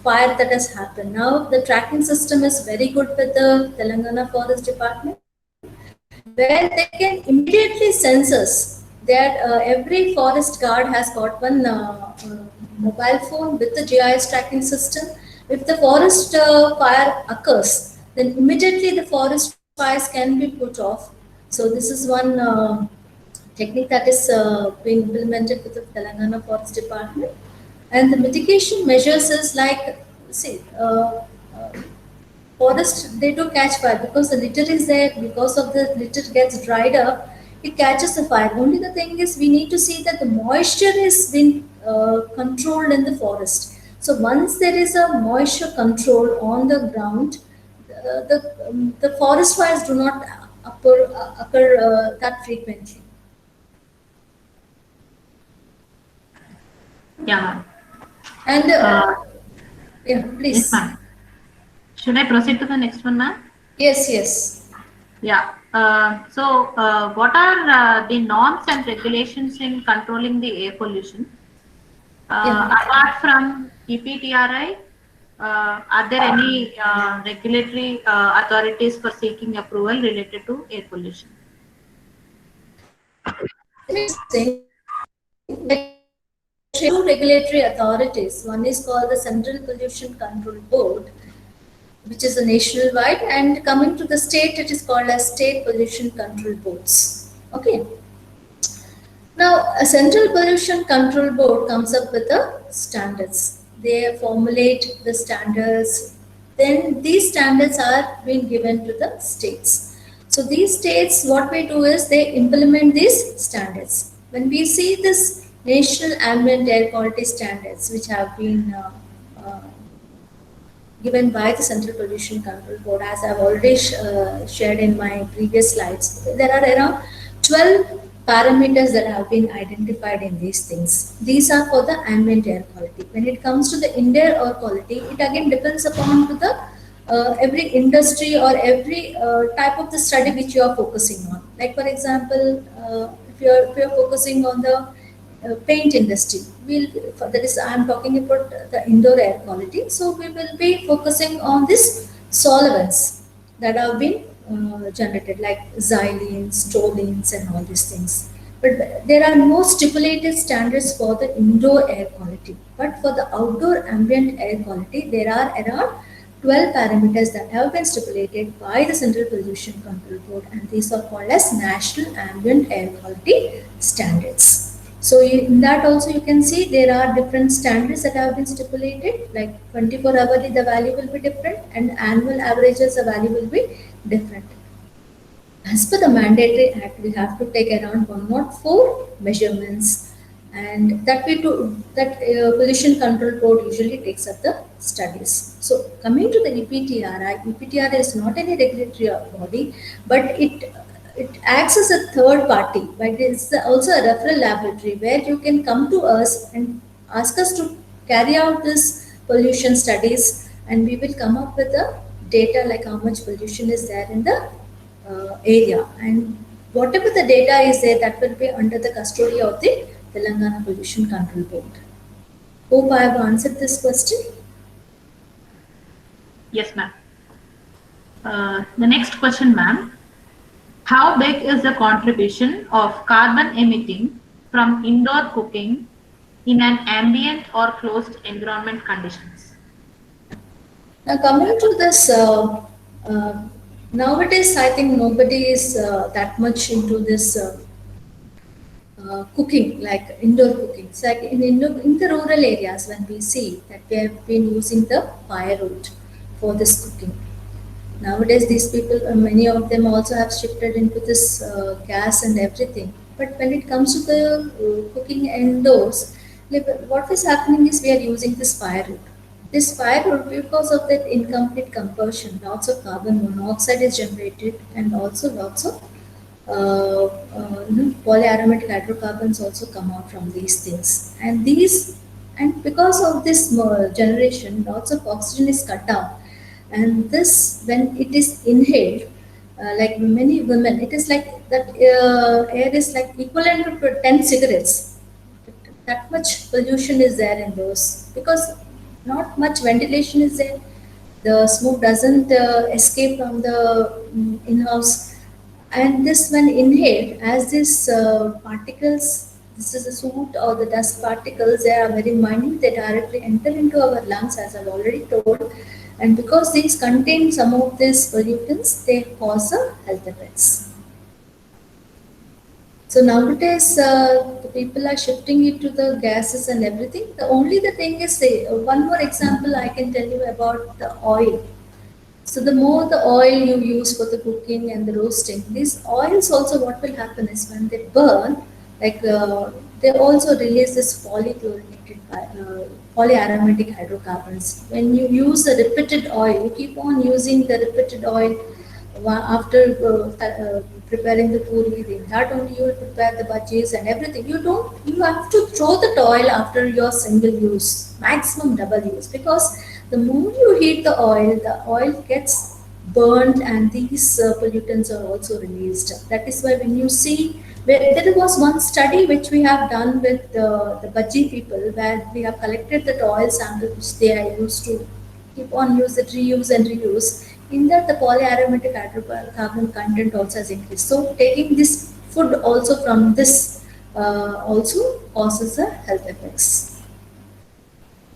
fire that has happened. Now the tracking system is very good with the Telangana Forest Department, where they can immediately sense us. That every forest guard has got one mobile phone with the GIS tracking system. If the forest fire occurs, then immediately the forest fires can be put off. So this is one technique that is being implemented with the Telangana Forest Department. And the mitigation measures is like, see, forest they do catch fire because the litter is there. Because of the litter gets dried up, it catches the fire. Only the thing is, we need to see that the moisture is being controlled in the forest. So once there is a moisture control on the ground, the forest fires do not occur that frequently. Yeah. And Uh, yeah, yes, please. ma'am. Should I proceed to the next one, ma'am? Yes, yes. Yeah. What are the norms and regulations in controlling the air pollution? Yeah. Apart from EPTRI, are there any regulatory authorities for seeking approval related to air pollution? Say, like, two regulatory authorities. One is called the Central Pollution Control Board, which is a nationwide, and coming to the state, it is called as State Pollution Control Boards. Okay. Now, a Central Pollution Control Board comes up with the standards. They formulate the standards. Then these standards are being given to the states. So these states, what we do is they implement these standards. When we see this National Ambient Air Quality Standards, which have been uh, given by the Central Pollution Control Board, as I've already shared in my previous slides, there are around 12 parameters that have been identified in these things. These are for the ambient air quality. When it comes to the indoor air quality, it again depends upon to the every industry or every type of the study which you are focusing on. Like for example, if you're focusing on the paint industry, that is I am talking about the indoor air quality. So we will be focusing on this solvents that have been generated, like xylenes, toluenes, and all these things. But there are no stipulated standards for the indoor air quality. But for the outdoor ambient air quality, there are around 12 parameters that have been stipulated by the Central Pollution Control Board, and these are called as National Ambient Air Quality Standards. So in that also you can see there are different standards that have been stipulated, like 24 hourly the value will be different, and annual averages the value will be different. As per the mandatory act, we have to take around 104 measurements, and pollution control board usually takes up the studies. So coming to the EPTRI is not any regulatory body, but it acts as a third party, but it's also a referral laboratory where you can come to us and ask us to carry out this pollution studies, and we will come up with the data like how much pollution is there in the area, and whatever the data is there, that will be under the custody of the Telangana Pollution Control Board. Hope I have answered this question. Yes, ma'am. The next question, ma'am. How big is the contribution of carbon emitting from indoor cooking in an ambient or closed environment conditions? Now coming to this, nowadays I think nobody is that much into this cooking, like indoor cooking. So like in the rural areas, when we see that we have been using the firewood for this cooking. Nowadays, these people, many of them also have shifted into this gas and everything. But when it comes to the cooking indoors, what is happening is we are using this firewood. This firewood, because of that incomplete combustion, lots of carbon monoxide is generated, and also lots of polyaromatic hydrocarbons also come out from these things. And because of this generation, lots of oxygen is cut down, and this when it is inhaled, like many women, it is like that air is like equivalent to 10 cigarettes. That much pollution is there in those because not much ventilation is there. The smoke doesn't escape from the in-house, and this when inhaled, as these particles, this is a soot or the dust particles, they are very minute, they directly enter into our lungs, as I've already told. And because these contain some of these pollutants, they cause health effects. So nowadays, the people are shifting it to the gases and everything. The thing is, say, one more example I can tell you about the oil. So the more the oil you use for the cooking and the roasting, these oils also what will happen is when they burn, like they also release this polyaromatic hydrocarbons. When you use the repeated oil, you keep on using the repeated oil after preparing the puri, that only you will prepare the bhajis and everything. You have to throw the oil after your single use, maximum double use, because the more you heat the oil gets burned, and these pollutants are also released. That is why when you see, there was one study which we have done with the bhaji people, where we have collected the oil sample which they are used to keep on use it, reuse and reuse. In that, the polyaromatic hydrocarbon content also has increased. So, taking this food also from this also causes a health effects.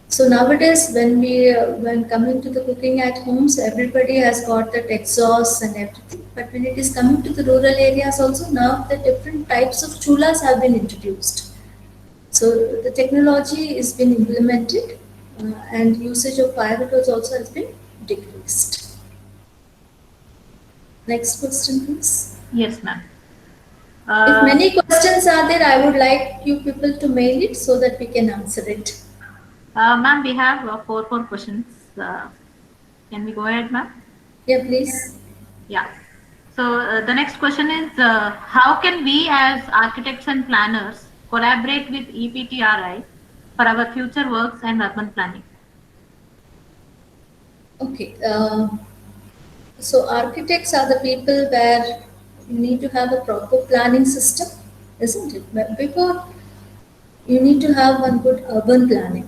So nowadays, when coming to the cooking at homes, everybody has got that exhaust and everything. But when it is coming to the rural areas, also now the different types of chulas have been introduced. So the technology is been implemented, and usage of firewood also has been decreased. Next question, please. Yes, ma'am. If many questions are there, I would like you people to mail it so that we can answer it. Ma'am, we have four questions. Can we go ahead, ma'am? Yeah, please. Yeah. So the next question is, how can we as architects and planners collaborate with EPTRI for our future works and urban planning? Okay. So architects are the people where you need to have a proper planning system, isn't it? But before, you need to have one good urban planning.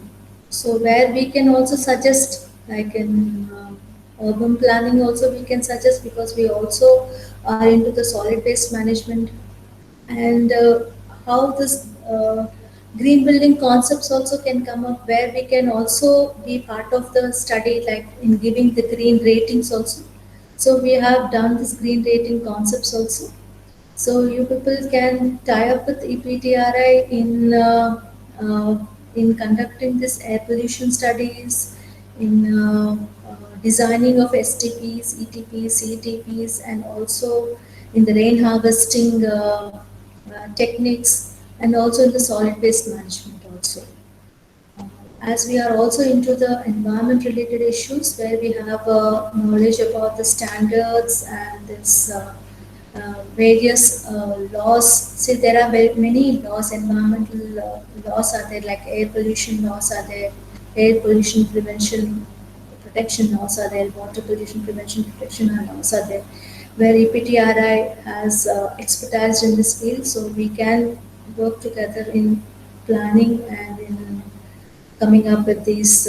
So where we can also suggest, like in urban planning also we can suggest, because we also are into the solid waste management, and how this green building concepts also can come up, where we can also be part of the study, like in giving the green ratings also. So we have done this green rating concepts also. So you people can tie up with EPTRI in conducting this air pollution studies, in designing of STPs, ETPs, CTPs, and also in the rain harvesting techniques, and also in the solid waste management also. As we are also into the environment related issues, where we have knowledge about the standards and this various laws. See, there are very many laws, environmental laws are there, like air pollution laws are there, air pollution prevention protection laws are there, water pollution prevention protection laws are there, where EPTRI has expertise in this field, so we can work together in planning and in coming up with these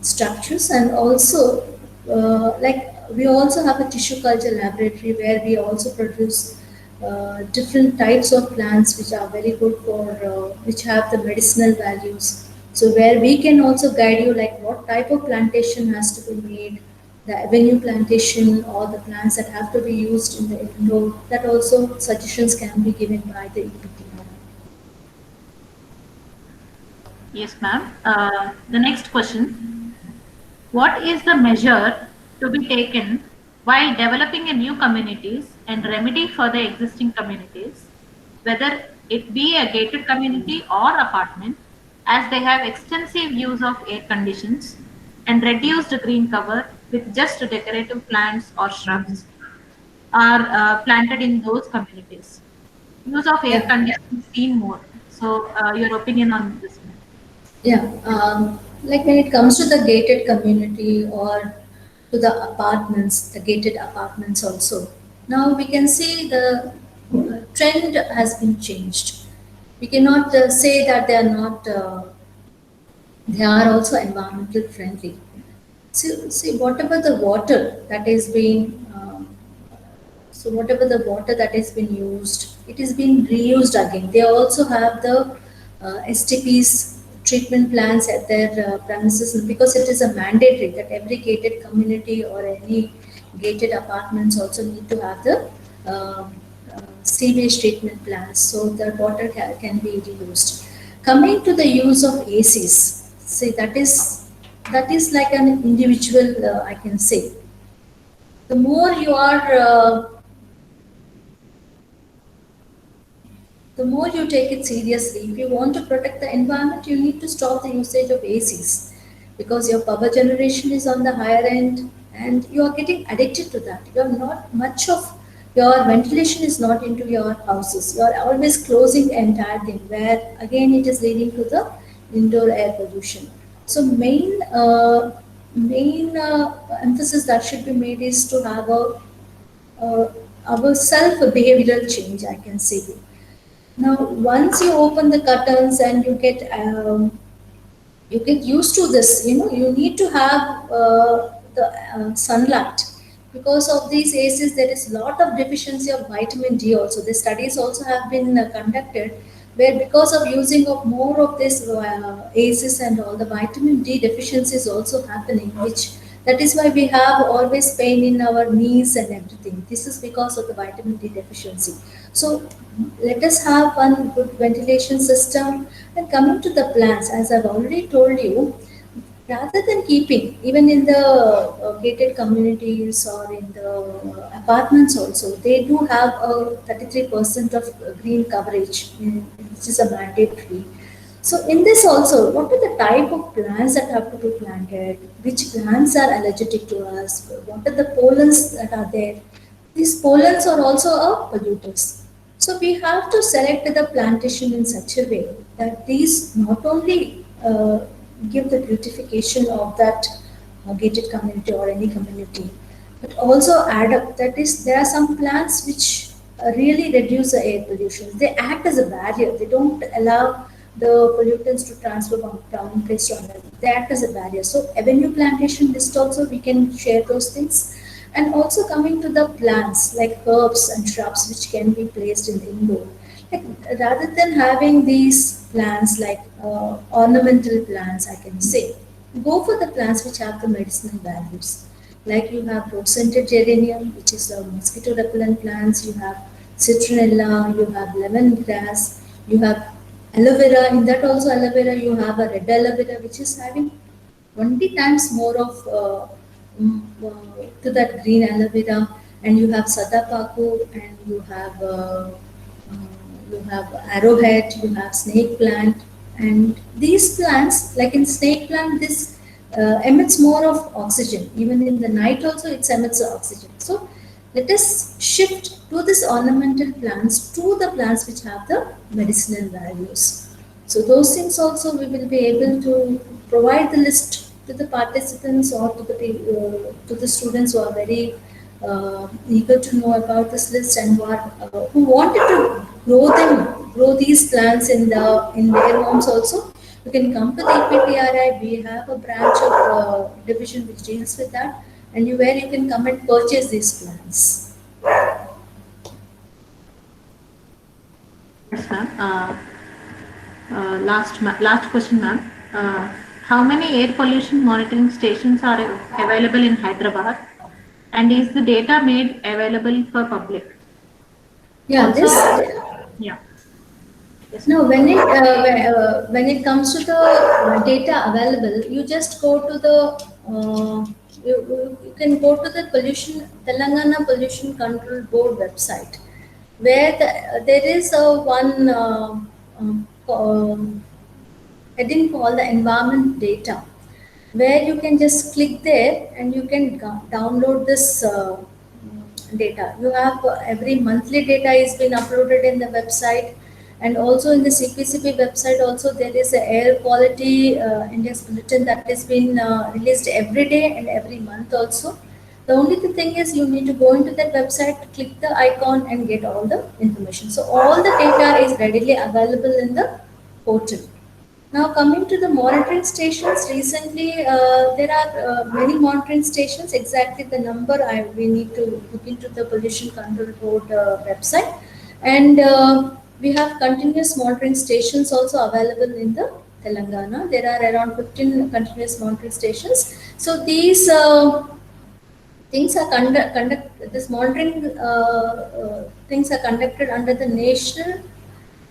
structures. And also like we also have a tissue culture laboratory, where we also produce different types of plants which are very good for which have the medicinal values. So where we can also guide you, like what type of plantation has to be made, the avenue plantation or the plants that have to be used in the indoor, that also suggestions can be given by the EPTR. Yes, ma'am. The next question: what is the measure to be taken while developing a new communities and remedy for the existing communities, whether it be a gated community or apartment, as they have extensive use of air conditions and reduced green cover with just decorative plants or shrubs are planted in those communities. Use of air Yeah. conditioning seen more. So, your opinion on this, ma'am? Yeah, like when it comes to the gated community or to the apartments, the gated apartments also. Now we can see the trend has been changed. We cannot say that they are not, they are also environmental friendly. See, whatever the water that is being so whatever the water that has been used, it is being reused again. They also have the STPs treatment plants at their premises because it is a mandatory that every gated community or any gated apartments also need to have the sewage treatment plants so the water can be reused. Coming to the use of ACs, see that is like an individual I can say. The more you are the more you take it seriously, if you want to protect the environment, you need to stop the usage of ACs because your power generation is on the higher end and you are getting addicted to that. You are not much of your ventilation is not into your houses. You are always closing the entire thing where again it is leading to the indoor air pollution. So main emphasis that should be made is to have uh, our self behavioral change. I can say now, once you open the curtains and you get used to this, you know, you need to have the sunlight. Because of these ACs, there is a lot of deficiency of vitamin D also. The studies also have been conducted where because of using of more of this ACs and all, the vitamin D deficiency is also happening, which that is why we have always pain in our knees and everything. This is because of the vitamin D deficiency. So let us have one good ventilation system. And coming to the plants, as I've already told you, rather than keeping, even in the gated communities or in the apartments also, they do have a 33% of green coverage, which is a mandatory. So in this also, what are the type of plants that have to be planted? Which plants are allergic to us? What are the pollens that are there? These pollens are also a polluters. So we have to select the plantation in such a way that these not only give the beautification of that gated community or any community, but also add up. That is, there are some plants which really reduce the air pollution. They act as a barrier. They don't allow the pollutants to transfer from one place to another. They act as a barrier. So avenue plantation list also we can share those things. And also coming to the plants like herbs and shrubs which can be placed in the indoor. Like, rather than having these plants like ornamental plants, I can say, go for the plants which have the medicinal values. Like you have rose-scented geranium, which is a mosquito repellent plants. You have citronella, you have lemongrass, you have aloe vera. In that also aloe vera, you have a red aloe vera, which is having 20 times more of to that green aloe vera, and you have sadapaku, and you have arrowhead, you have snake plant, and these plants, like in snake plant, this emits more of oxygen. Even in the night also, it emits oxygen. So let us shift to this ornamental plants to the plants which have the medicinal values. So those things also we will be able to provide the list to the participants or to the students who are very eager to know about this list and who wanted to grow these plants in their homes also. You can come to the EPTRI. We have a branch of division which deals with that, and where you can come and purchase these plants. Yes, ma'am. Last question, ma'am. How many air pollution monitoring stations are available in Hyderabad, and is the data made available for public? Yeah, Also, yeah. Yes, no, when it comes to the data available, you just go to the you can go to the pollution Telangana Pollution Control Board website, where there is a one heading called the environment data, where you can just click there and you can download this data. You have every monthly data is been uploaded in the website, and also in the CPCB website also there is a air quality index bulletin that is been released every day and every month also. The only thing is you need to go into that website, click the icon and get all the information. So all the data is readily available in the portal. Now coming to the monitoring stations, recently there are many monitoring stations. Exactly the number we need to look into the Pollution Control Board website, and we have continuous monitoring stations also available in the Telangana. There are around 15 continuous monitoring stations. So these things are this monitoring things are conducted under the National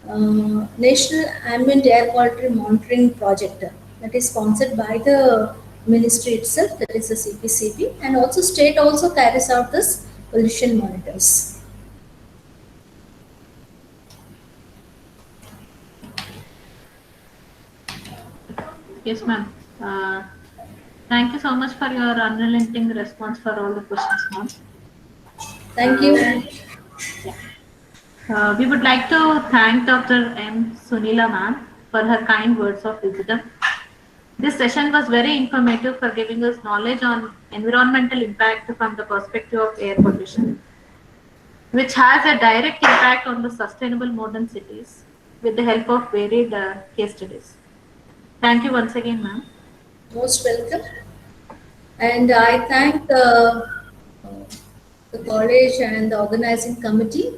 Ambient Air Quality Monitoring Project that is sponsored by the ministry itself, that is the CPCB, and also state also carries out this pollution monitors. Yes, ma'am. Thank you so much for your unrelenting response for all the questions, ma'am. Thank you. Yeah. We would like to thank Dr. M. Sunila ma'am for her kind words of wisdom. This session was very informative for giving us knowledge on environmental impact from the perspective of air pollution, which has a direct impact on the sustainable modern cities with the help of varied case studies. Thank you once again, ma'am. Most welcome. And I thank the college and the organizing committee.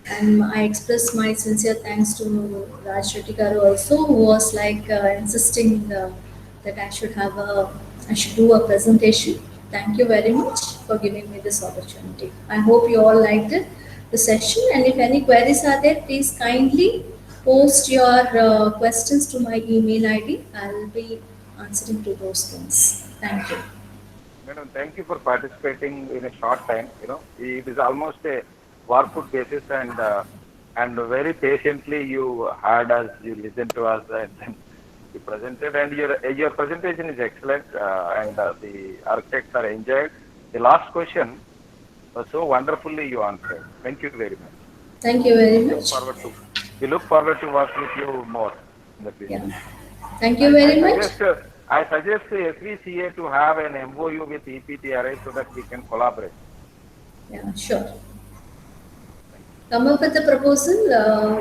And I express my sincere thanks to Raj Shetty Garu also, who was like insisting that I should do a presentation. Thank you very much for giving me this opportunity. I hope you all liked it, the session. And if any queries are there, please kindly post your questions to my email ID. I'll be answering to those things. Thank you. Madam, thank you for participating in a short time. It is almost a workfoot basis, and very patiently you heard us, you listened to us, and then you presented. And your presentation is excellent, and the architects are enjoyed. The last question was so wonderfully you answered. Thank you very much. Thank you very much. We look forward to work with you more in the future. Yeah. Thank you very much. I suggest SVCA to have an MOU with EPTRI so that we can collaborate. Yeah, sure. Come up with the proposal.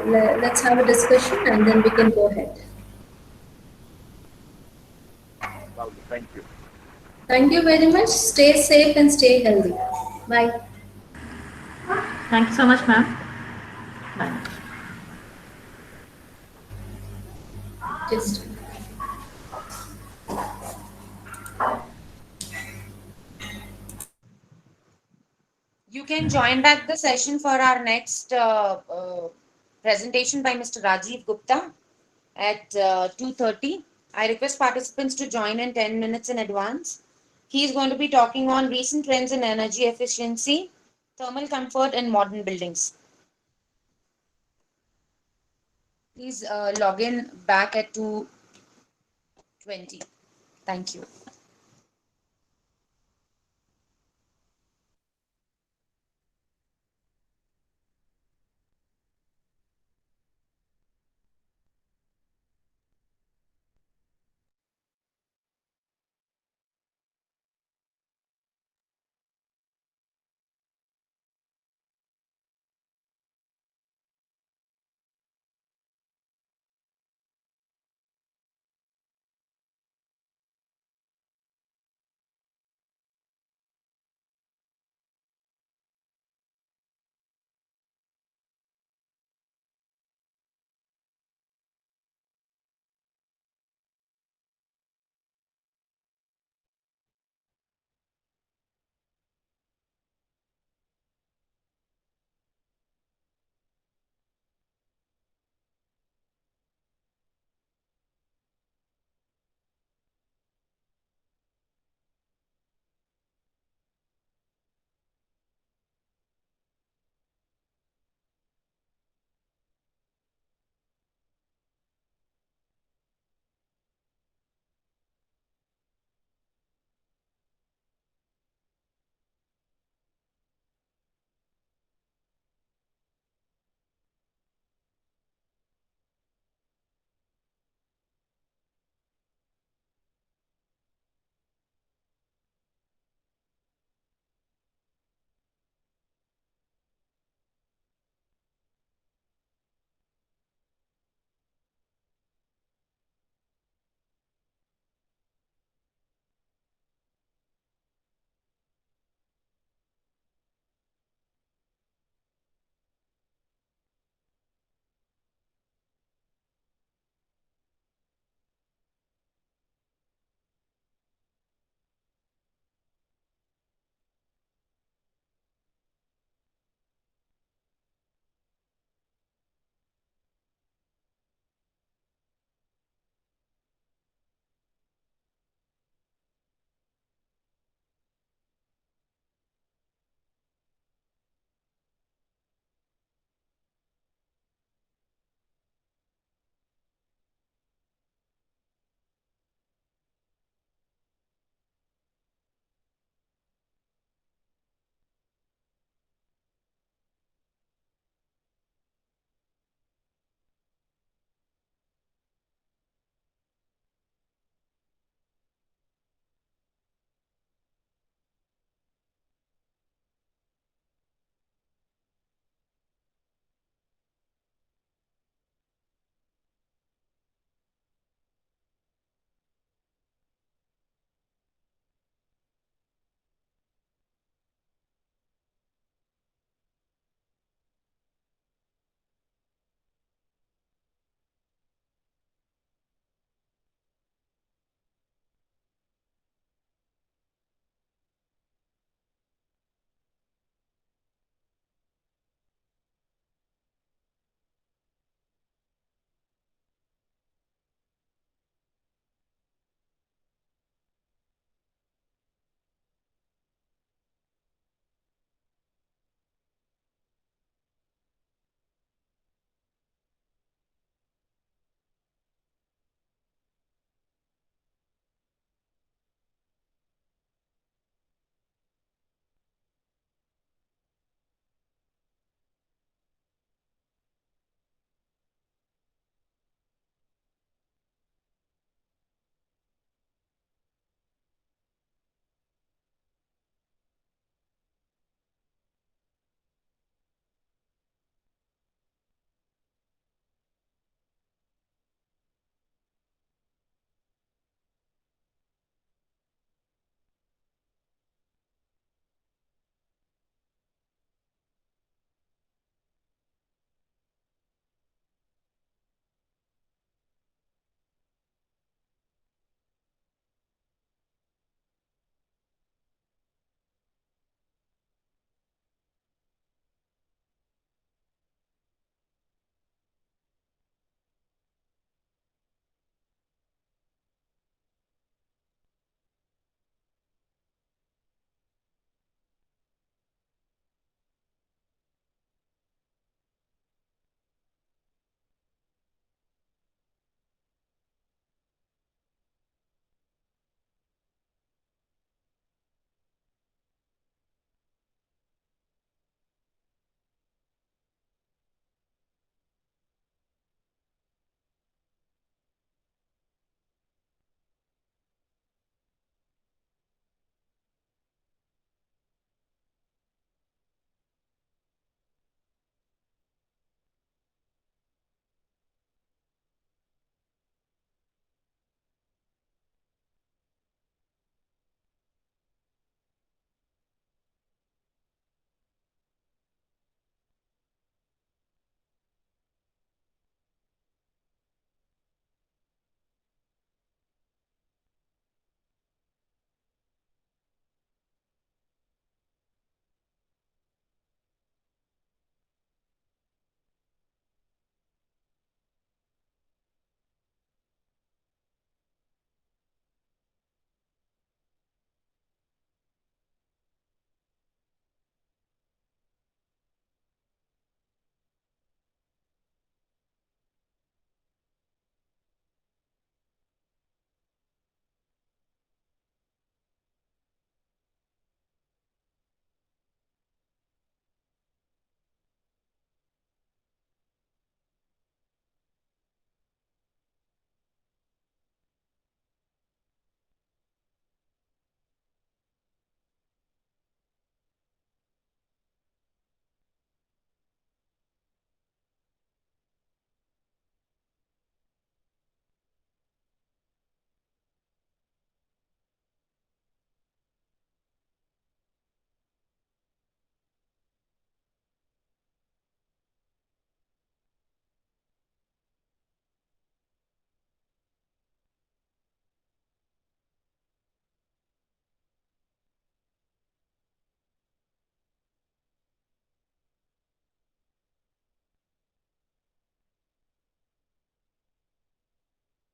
Let's have a discussion and then we can go ahead. Lovely. Thank you. Thank you very much. Stay safe and stay healthy. Bye. Thank you so much, ma'am. Bye. Just. You can join back the session for our next presentation by Mr. Rajiv Gupta at 2:30. I request participants to join in 10 minutes in advance. He is going to be talking on recent trends in energy efficiency, thermal comfort, and modern buildings. Please log in back at 2:20. Thank you.